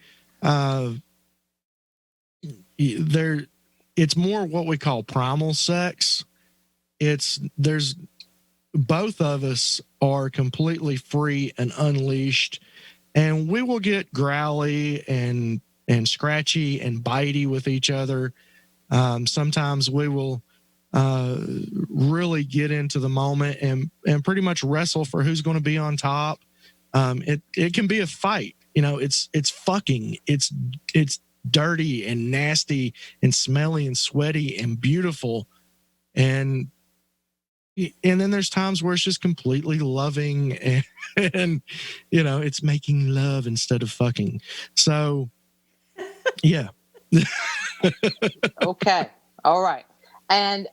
Speaker 4: it's more what we call primal sex. There's both of us are completely free and unleashed, and we will get growly and scratchy and bitey with each other. Sometimes we will really get into the moment and pretty much wrestle for who's going to be on top. It can be a fight. It's fucking. It's dirty and nasty and smelly and sweaty and beautiful. And then there's times where it's just completely loving and it's making love instead of fucking. So, yeah.
Speaker 3: Okay. All right. And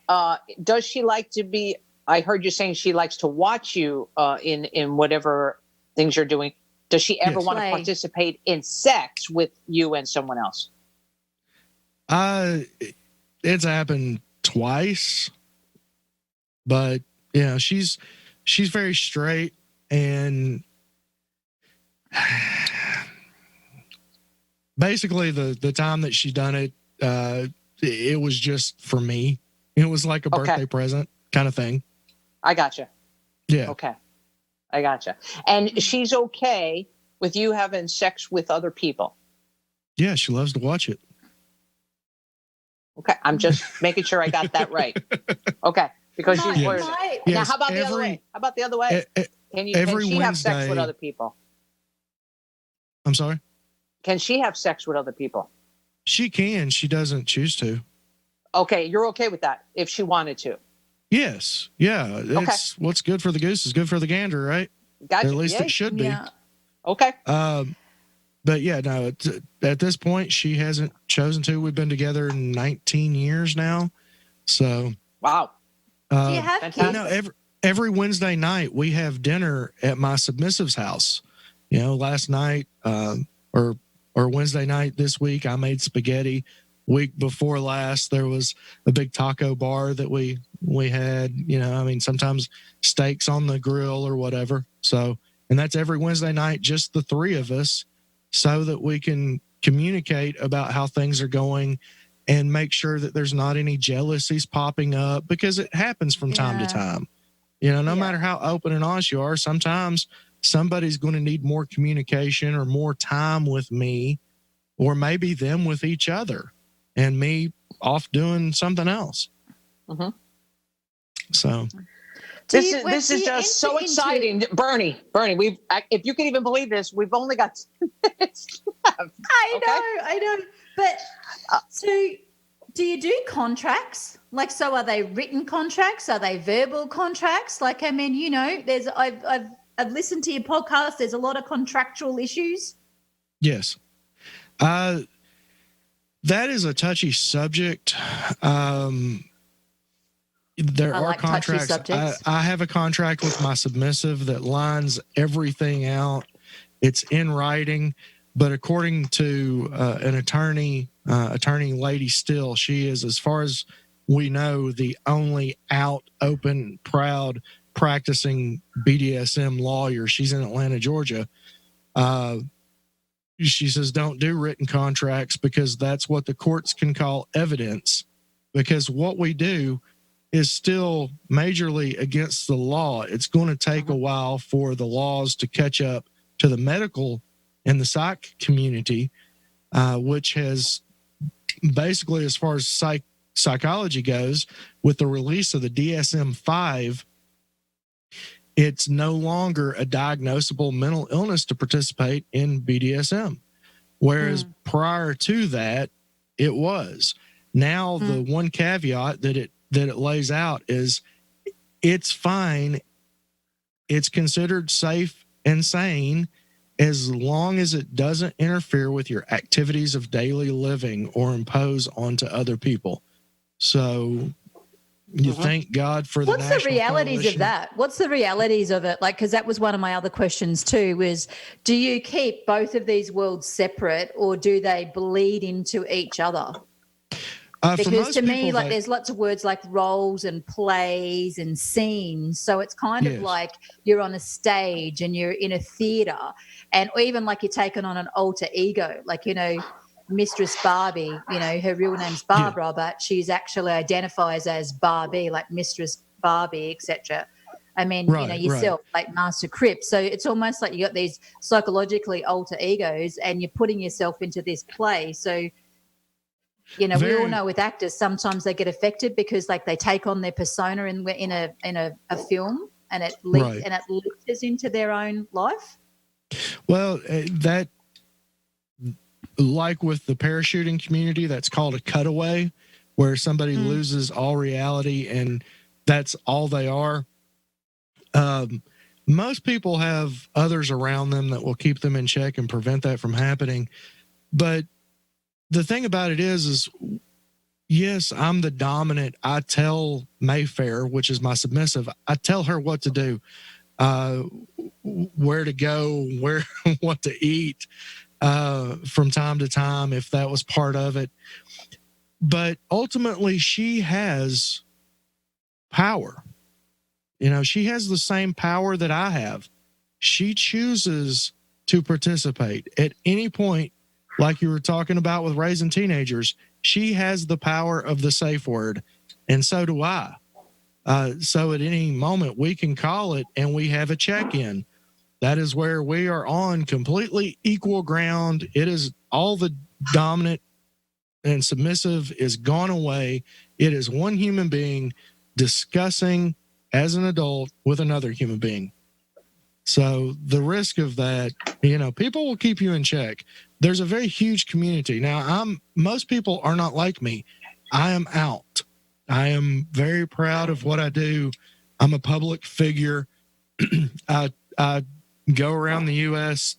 Speaker 3: does she like to be, I heard you saying she likes to watch you in whatever things you're doing. Does she ever want to participate in sex with you and someone else?
Speaker 4: It's happened twice. But she's very straight, and basically the time that she done it, it was just for me. It was like a birthday present kind of thing.
Speaker 3: I gotcha.
Speaker 4: Yeah.
Speaker 3: Okay. I gotcha. And she's okay with you having sex with other people?
Speaker 4: Yeah, she loves to watch it.
Speaker 3: Okay. I'm just making sure I got that right. Okay. Because she's worried. Now, how about the other way? How about the other way? Can she have sex with other people?
Speaker 4: I'm sorry?
Speaker 3: Can she have sex with other people?
Speaker 4: She can. She doesn't choose to.
Speaker 3: Okay. You're okay with that if she wanted to?
Speaker 4: Yes. Yeah. It's what's good for the goose is good for the gander, right?
Speaker 3: Gotcha.
Speaker 4: Or at least it should be.
Speaker 5: Yeah.
Speaker 3: Okay.
Speaker 4: But yeah, no, at this point, she hasn't chosen to. We've been together 19 years now. So.
Speaker 3: Wow.
Speaker 5: Do you have kids?
Speaker 4: Every Wednesday night we have dinner at my submissive's house. Last night or Wednesday night this week I made spaghetti. Week before last there was a big taco bar that we had. Sometimes steaks on the grill or whatever. So, and that's every Wednesday night, just the three of us, so that we can communicate about how things are going and make sure that there's not any jealousies popping up, because it happens from time to time. No matter how open and honest you are, sometimes somebody's going to need more communication or more time with me, or maybe them with each other and me off doing something else. Mm-hmm. So
Speaker 3: this is just so exciting. Bernie, if you can even believe this, we've only got 10 minutes left.
Speaker 5: I know. But so do you do contracts? Like, so are they written contracts? Are they verbal contracts? Like, I mean, I've
Speaker 2: I've listened to your podcast. There's a lot of contractual issues.
Speaker 4: Yes. That is a touchy subject. There
Speaker 5: I
Speaker 4: are
Speaker 5: like touchy
Speaker 4: contracts.
Speaker 5: subjects.
Speaker 4: I have a contract with my submissive that lines everything out. It's in writing, but according to an attorney Lady Still, she is, as far as we know, the only out, open, proud, practicing BDSM lawyer. She's in Atlanta, Georgia. She says, don't do written contracts because that's what the courts can call evidence, because what we do is still majorly against the law. It's going to take a while for the laws to catch up to the medical and the psych community, which has basically, as far as psychology goes, with the release of the DSM-5, it's no longer a diagnosable mental illness to participate in BDSM. Whereas prior to that, it was. Now, the one caveat that it lays out is it's fine. It's considered safe and sane as long as it doesn't interfere with your activities of daily living or impose onto other people. So you thank God for the
Speaker 5: What's
Speaker 4: National
Speaker 5: the realities
Speaker 4: Coalition.
Speaker 5: of that? What's the realities of it? Like, because that was one of my other questions too, is do you keep both of these worlds separate or do they bleed into each other? Because to me, like, there's lots of words like roles and plays and scenes. So it's kind of like you're on a stage and you're in a theatre, and even like you're taking on an alter ego, like, you know, Mistress Barbie, you know, her real name's Barbara, but she's actually identifies as Barbie, like Mistress Barbie, etc. I mean, you know, yourself, like Master Crip. So it's almost like you got these psychologically alter egos and you're putting yourself into this play. So, you know, we all know with actors, sometimes they get affected because like they take on their persona in a film and it leaches into their own life.
Speaker 4: Well, that, like with the parachuting community, that's called a cutaway, where somebody loses all reality and that's all they are. Most people have others around them that will keep them in check and prevent that from happening. But the thing about it is yes, I'm the dominant. I tell Mayfair, which is my submissive, I tell her what to do, where to go, what to eat, from time to time, if that was part of it. But ultimately, she has power. You know, she has the same power that I have. She chooses to participate at any point, like you were talking about with raising teenagers. She has the power of the safe word, and so do I. So at any moment, we can call it and we have a check-in. That is where we are on completely equal ground. It is all the dominant and submissive is gone away. It is one human being discussing as an adult with another human being. So the risk of that, you know, people will keep you in check. There's a very huge community. Now, most people are not like me. I am out. I am very proud of what I do. I'm a public figure. I go around the U.S.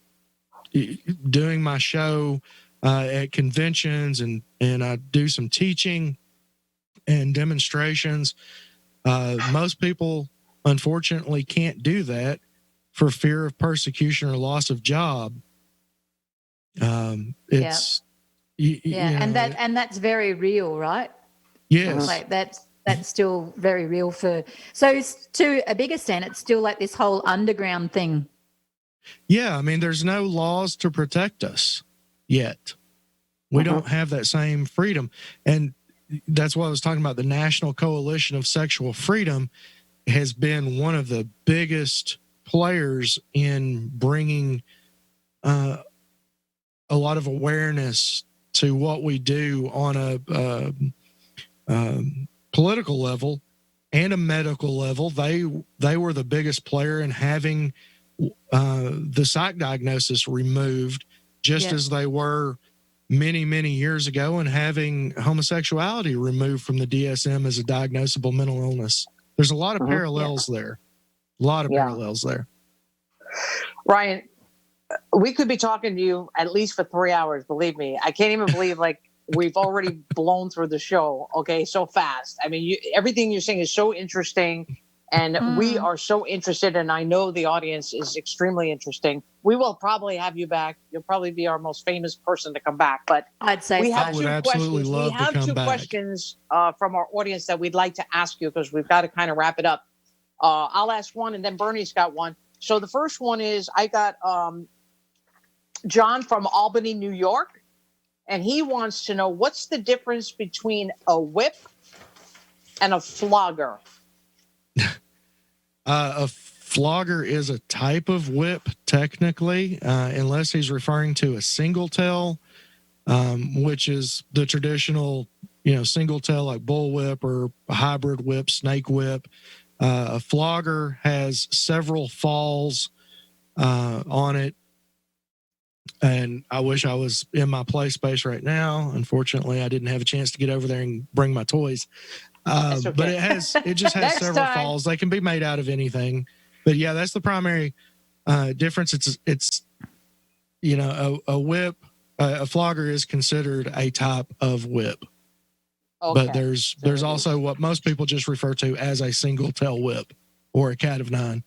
Speaker 4: doing my show at conventions, and I do some teaching and demonstrations. Most people, unfortunately, can't do that for fear of persecution or loss of job. It's you know,
Speaker 5: and that's very real, right?
Speaker 4: Yes,
Speaker 5: like that's still very real for. So to a big extent, it's still like this whole underground thing.
Speaker 4: Yeah, I mean, there's no laws to protect us yet. We don't have that same freedom, and that's what I was talking about. The National Coalition of Sexual Freedom has been one of the biggest players in bringing a lot of awareness to what we do on a political level and a medical level. They were the biggest player in having the psych diagnosis removed, just as they were many, many years ago, and having homosexuality removed from the DSM as a diagnosable mental illness. There's a lot of parallels there. A lot of parallels there.
Speaker 3: Brian, we could be talking to you at least for 3 hours. Believe me, I can't even believe we've already blown through the show. Okay, so fast. I mean, everything you're saying is so interesting, and we are so interested. And I know the audience is extremely interesting. We will probably have you back. You'll probably be our most famous person to come back. But
Speaker 5: I'd say
Speaker 3: we
Speaker 5: so.
Speaker 3: have
Speaker 4: I would
Speaker 3: two
Speaker 4: absolutely
Speaker 3: questions. We
Speaker 4: love to
Speaker 3: have
Speaker 4: come
Speaker 3: two
Speaker 4: back.
Speaker 3: questions from our audience that we'd like to ask you because we've got to kind of wrap it up. I'll ask one, and then Bernie's got one. So the first one is I got John from Albany, New York, and he wants to know what's the difference between a whip and a flogger.
Speaker 4: A flogger is a type of whip, technically, unless he's referring to a single tail, which is the traditional, single tail like bull whip or a hybrid whip, snake whip. A flogger has several falls on it. And I wish I was in my play space right now. Unfortunately, I didn't have a chance to get over there and bring my toys.
Speaker 3: That's okay.
Speaker 4: But it just has
Speaker 3: Next
Speaker 4: several
Speaker 3: time.
Speaker 4: falls. They can be made out of anything. But yeah, that's the primary difference. It's a whip. A flogger is considered a type of whip.
Speaker 3: Okay.
Speaker 4: But there's also what most people just refer to as a single tail whip or a cat of nine.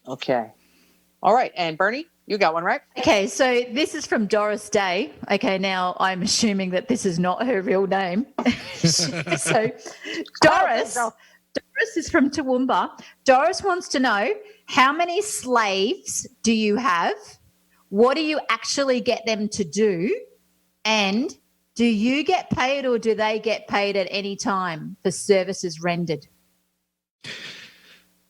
Speaker 3: Okay. All right. And Bernie, you got one, right?
Speaker 5: Okay, so this is from Doris Day. Okay, now I'm assuming that this is not her real name. So Doris is from Toowoomba. Doris wants to know, how many slaves do you have? What do you actually get them to do? And do you get paid or do they get paid at any time for services rendered?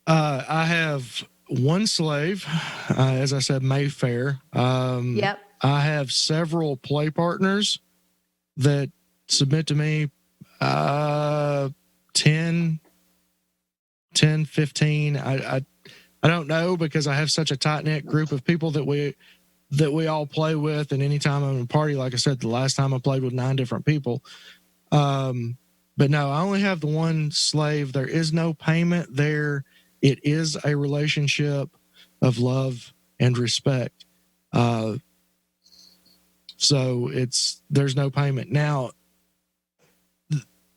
Speaker 4: I have one slave, as I said, Mayfair.
Speaker 5: Yep.
Speaker 4: I have several play partners that submit to me 10, 15. I don't know because I have such a tight-knit group of people that we all play with. And anytime I'm in a party, like I said, the last time I played with 9 different people. But no, I only have the one slave. There is no payment there. It is a relationship of love and respect. So there's no payment. Now,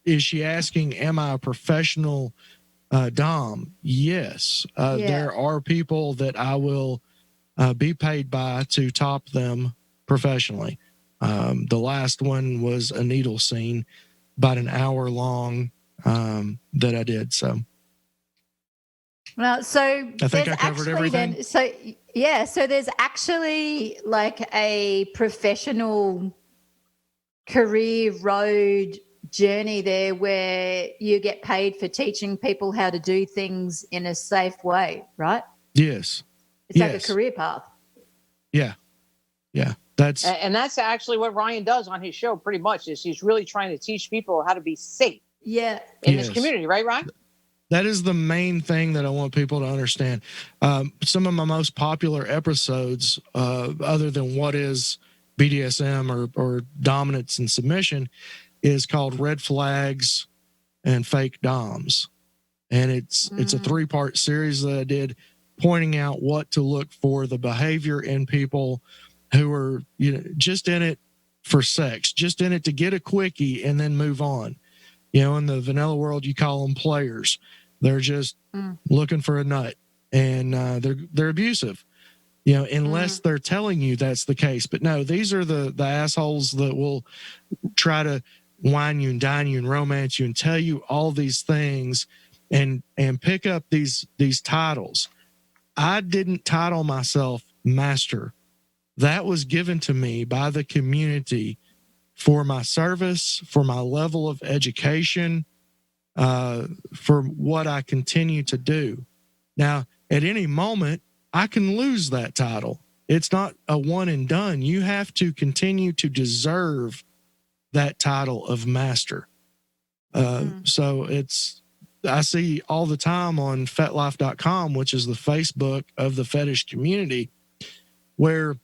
Speaker 4: is she asking, am I a professional dom? Yes. There are people that I will be paid by to top them professionally. The last one was a needle scene, about an hour long, that I did. So.
Speaker 5: Well, so
Speaker 4: I think I covered everything.
Speaker 5: So there's actually like a professional career road journey there where you get paid for teaching people how to do things in a safe way, right?
Speaker 4: Yes.
Speaker 5: It's like a career path.
Speaker 4: Yeah. That's
Speaker 3: actually what Ryan does on his show. Pretty much is he's really trying to teach people how to be safe.
Speaker 5: Yeah.
Speaker 3: In this community, right, Ryan?
Speaker 4: That is the main thing that I want people to understand. Some of my most popular episodes, other than what is BDSM or dominance and submission, is called Red Flags and Fake Doms. And it's a 3-part series that I did pointing out what to look for, the behavior in people who are just in it for sex, just in it to get a quickie and then move on. In the vanilla world, you call them players. They're just looking for a nut, and they're abusive, unless they're telling you that's the case. But no, these are the assholes that will try to wine you and dine you and romance you and tell you all these things and pick up these titles. I didn't title myself master. That was given to me by the community for my service, for my level of education, for what I continue to do. Now, at any moment, I can lose that title. It's not a one and done. You have to continue to deserve that title of master. So I see all the time on fetlife.com, which is the Facebook of the fetish community, where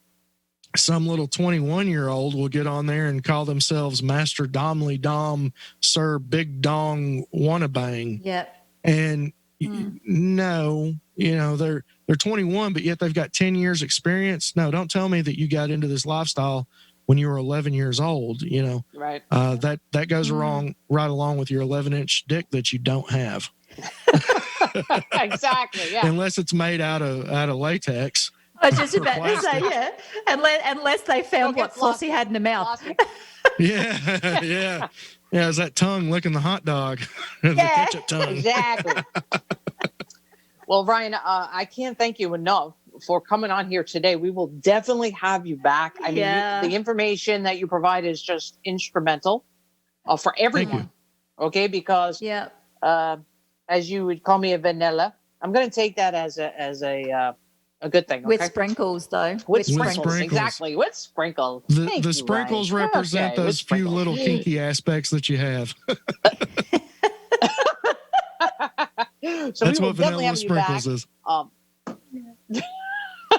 Speaker 4: some little 21-year-old will get on there and call themselves Master Domly Dom Sir Big Dong Wannabang.
Speaker 5: Yep.
Speaker 4: And no, they're 21, but yet they've got 10 years experience. No, don't tell me that you got into this lifestyle when you were 11 years old.
Speaker 3: Right.
Speaker 4: That goes wrong right along with your 11-inch dick that you don't have.
Speaker 3: Exactly. Yeah.
Speaker 4: Unless it's made out of latex.
Speaker 5: I was just
Speaker 4: Or
Speaker 5: about to say,
Speaker 4: plastic.
Speaker 5: yeah. Unless they found
Speaker 3: Go
Speaker 5: what
Speaker 3: get
Speaker 5: Flossie had in her mouth.
Speaker 3: Flossie.
Speaker 4: Yeah. Is that tongue licking the hot dog? The
Speaker 5: Yeah.
Speaker 4: ketchup tongue.
Speaker 3: Exactly. Well, Ryan, I can't thank you enough for coming on here today. We will definitely have you back. I mean, the information that you provide is just instrumental for everyone. Okay, because
Speaker 5: Yeah.
Speaker 3: as you would call me a vanilla, I'm going to take that as a good thing. Okay?
Speaker 5: With sprinkles, though.
Speaker 3: With sprinkles,
Speaker 4: sprinkles.
Speaker 3: exactly. With sprinkles.
Speaker 4: The sprinkles represent those few little kinky aspects that you have.
Speaker 3: So
Speaker 4: That's
Speaker 3: we will
Speaker 4: what
Speaker 3: definitely
Speaker 4: vanilla
Speaker 3: have you back.
Speaker 4: sprinkles is.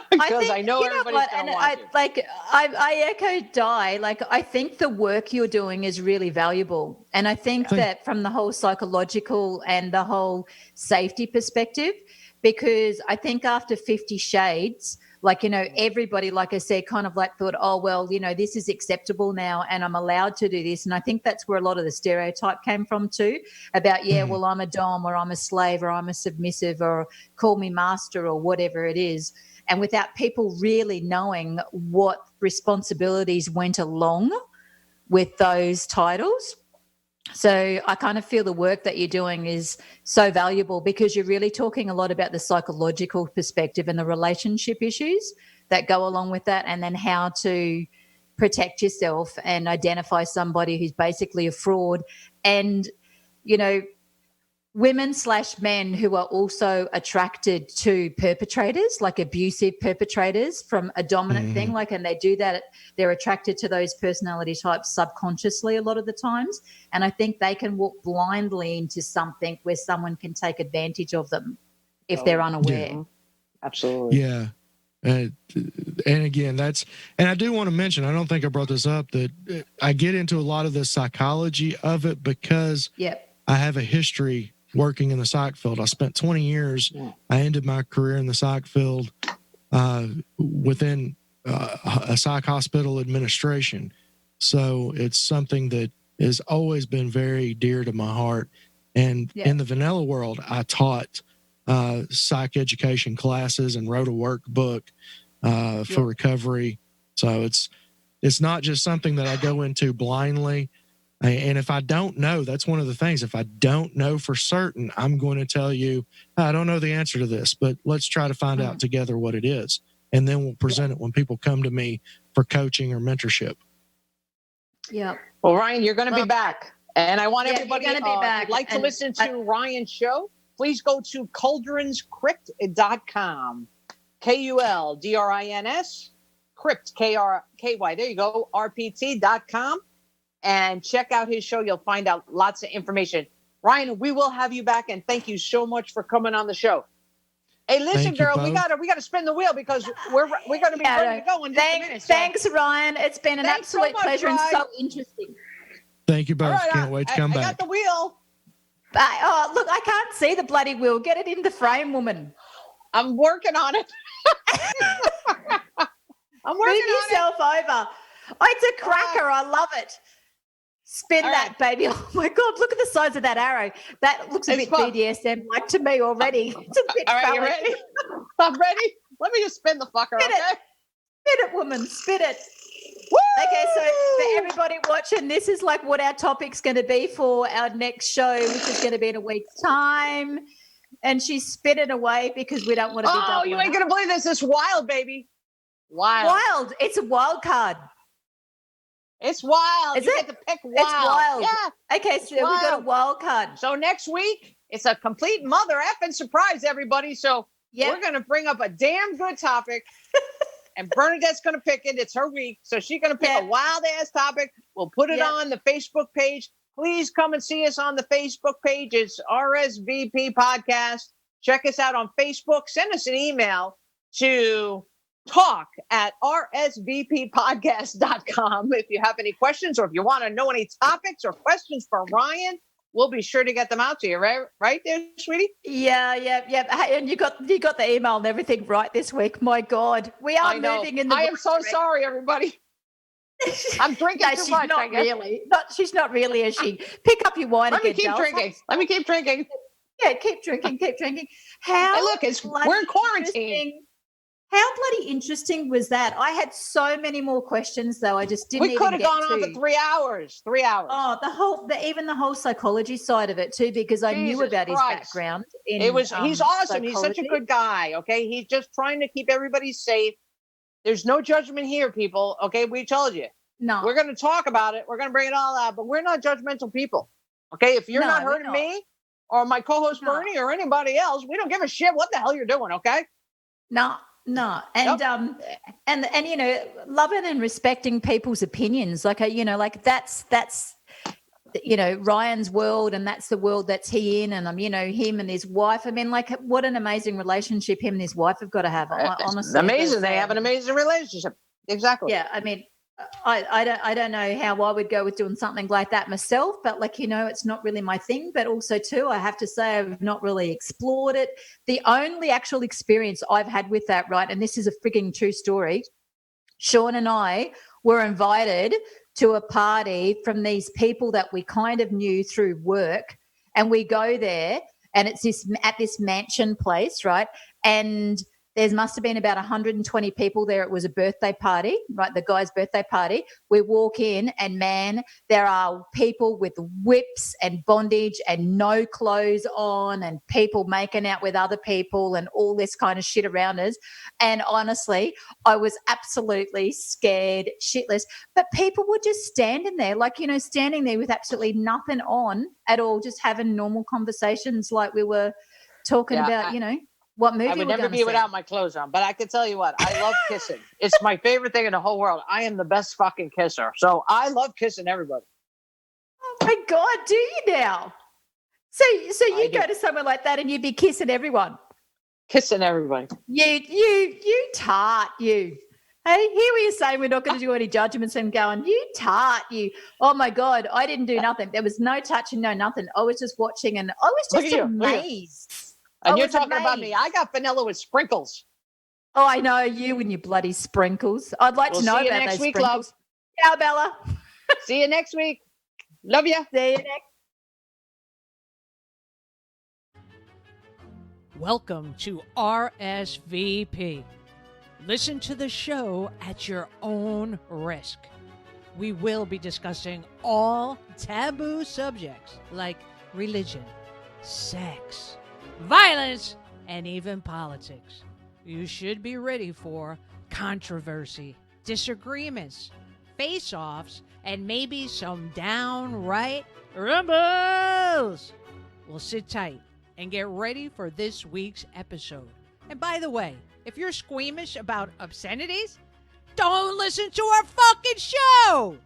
Speaker 3: Because I know everybody's going to want you.
Speaker 5: I echo Di. Like, I think the work you're doing is really valuable. And I think that from the whole psychological and the whole safety perspective, because I think after 50 Shades, everybody, like I said, kind of thought, oh, well, this is acceptable now and I'm allowed to do this. And I think that's where a lot of the stereotype came from too, about, well, I'm a dom or I'm a slave or I'm a submissive or call me master or whatever it is. And without people really knowing what responsibilities went along with those titles. So I kind of feel the work that you're doing is so valuable because you're really talking a lot about the psychological perspective and the relationship issues that go along with that, and then how to protect yourself and identify somebody who's basically a fraud. And, women/men who are also attracted to perpetrators, like abusive perpetrators from a dominant thing, and they do that, they're attracted to those personality types subconsciously a lot of the times. And I think they can walk blindly into something where someone can take advantage of them if they're unaware.
Speaker 3: Yeah. Absolutely.
Speaker 4: Yeah. And again, and I do want to mention, I don't think I brought this up, that I get into a lot of the psychology of it because I have a history working in the psych field. I spent 20 years. I ended my career in the psych field within a psych hospital administration. So it's something that has always been very dear to my heart. And in the vanilla world, I taught psych education classes and wrote a workbook for recovery. So it's not just something that I go into blindly. And if I don't know, that's one of the things. If I don't know for certain, I'm going to tell you, I don't know the answer to this, but let's try to find out together what it is. And then we'll present it when people come to me for coaching or mentorship.
Speaker 5: Yeah.
Speaker 3: Well, Ryan, you're going to be back. And I want everybody
Speaker 5: who'd
Speaker 3: like to listen to Ryan's show, please go to cauldronscrypt.com. KULDRINS, crypt, KRKY. There you go, RPT.com. And check out his show. You'll find out lots of information. Ryan, we will have you back, and thank you so much for coming on the show. Hey, listen, girl, we gotta spin the wheel because we're going to be ready to go in just a minute. So.
Speaker 5: Thanks, Ryan. It's been an absolute pleasure, Ryan. And so interesting.
Speaker 4: Thank you both.
Speaker 3: Right,
Speaker 4: Can't wait to come back.
Speaker 3: I got the wheel.
Speaker 5: Look, I can't see the bloody wheel. Get it in the frame, woman.
Speaker 3: I'm working on it. I'm working
Speaker 5: Move yourself over. Oh, it's a cracker. I love it. Spin that, baby. Oh, my God. Look at the size of that arrow. That looks a bit BDSM-like to me already. It's a bit
Speaker 3: All right, you ready? I'm ready. Let me just spin the fucker,
Speaker 5: Spin it, woman. Spin it.
Speaker 3: Woo!
Speaker 5: Okay, so for everybody watching, this is like what our topic's going to be for our next show, which is going to be in a week's time. And she's spinning away because we don't want to be double.
Speaker 3: Oh, you ain't going to believe this. It's wild, baby. Wild.
Speaker 5: It's a wild card.
Speaker 3: It's wild. You get to pick wild.
Speaker 5: It's wild.
Speaker 3: Yeah.
Speaker 5: Okay, so we got a wild card.
Speaker 3: So next week, it's a complete mother effing surprise, everybody. So we're going to bring up a damn good topic. And Bernadette's going to pick it. It's her week. So she's going to pick a wild-ass topic. We'll put it on the Facebook page. Please come and see us on the Facebook page. It's R.S.V.P. Podcast. Check us out on Facebook. Send us an email to talk@rsvppodcast.com if you have any questions or if you want to know any topics or questions for Ryan. we'll be sure to get them out to you. Right there, sweetie.
Speaker 5: Yeah. Hey, and you got the email and everything right this week. My God, we are
Speaker 3: I know.
Speaker 5: moving in the.
Speaker 3: I am so sorry, everybody. I'm drinking
Speaker 5: No,
Speaker 3: too
Speaker 5: she's
Speaker 3: much.
Speaker 5: not
Speaker 3: I guess.
Speaker 5: really. She's not really. Is she? Pick up your wine
Speaker 3: Let me
Speaker 5: again,
Speaker 3: keep
Speaker 5: Dulce.
Speaker 3: drinking. Let me keep drinking.
Speaker 5: Yeah, keep drinking. How?
Speaker 3: Hey, look, we're in quarantine.
Speaker 5: interesting- How bloody interesting was that? I had so many more questions, though. I just didn't
Speaker 3: We
Speaker 5: even
Speaker 3: could have
Speaker 5: get
Speaker 3: gone on
Speaker 5: to.
Speaker 3: for 3 hours. 3 hours.
Speaker 5: Oh, even the whole psychology side of it too, because I knew
Speaker 3: Jesus
Speaker 5: about his
Speaker 3: Christ.
Speaker 5: background.
Speaker 3: He's awesome. He's such a
Speaker 5: psychology.
Speaker 3: good guy. Okay. He's just trying to keep everybody safe. There's no judgment here, people. Okay. We told you.
Speaker 5: No,
Speaker 3: We're going to talk about it. We're going to bring it all out, but we're not judgmental people. Okay. If you're
Speaker 5: No,
Speaker 3: not
Speaker 5: we're
Speaker 3: hurting
Speaker 5: not.
Speaker 3: me or my co-host
Speaker 5: No.
Speaker 3: Bernie or anybody else, we don't give a shit what the hell you're doing. Okay.
Speaker 5: no, and and loving and respecting people's opinions, like that's Ryan's world, and that's the world that's he in, and him and his wife. I mean, like, what an amazing relationship him and his wife have got to have. Honestly,
Speaker 3: amazing. They have an amazing relationship. Exactly.
Speaker 5: Yeah, I mean, I don't know how I would go with doing something like that myself, but it's not really my thing. But also too, I have to say I've not really explored it. The only actual experience I've had with that, right, and this is a frigging true story. Sean and I were invited to a party from these people that we kind of knew through work, and we go there, and it's at this mansion place, right, and there must have been about 120 people there. It was a birthday party, right? The guy's birthday party. We walk in and, man, there are people with whips and bondage and no clothes on, and people making out with other people and all this kind of shit around us. And honestly, I was absolutely scared shitless. But people were just standing there, standing there with absolutely nothing on at all, just having normal conversations like we were talking about, what movie
Speaker 3: I would
Speaker 5: we're
Speaker 3: never be
Speaker 5: see.
Speaker 3: without my clothes on, but I can tell you what, I love kissing. It's my favorite thing in the whole world. I am the best fucking kisser. So I love kissing everybody.
Speaker 5: Oh my God, do you now? So you go
Speaker 3: do.
Speaker 5: to somewhere like that and you'd be kissing everyone.
Speaker 3: Kissing everybody.
Speaker 5: You tart, you. Hey, here we are saying we're not going to do any judgments and going, you tart, you. Oh my God, I didn't do nothing. There was no touching, no nothing. I was just watching and I was just amazed.
Speaker 3: And you're talking about me. I got vanilla with sprinkles.
Speaker 5: Oh, I know, you and your bloody sprinkles. I'd like to know about those sprinkles.
Speaker 3: Love.
Speaker 5: Ciao, Bella.
Speaker 3: See you next week. Love you.
Speaker 5: See you next.
Speaker 1: Welcome to R.S.V.P. Listen to the show at your own risk. We will be discussing all taboo subjects like religion, sex, violence, and even politics. You should be ready for controversy, disagreements, face-offs, and maybe some downright rumbles. Well, sit tight and get ready for this week's episode. And by the way, if you're squeamish about obscenities, don't listen to our fucking show!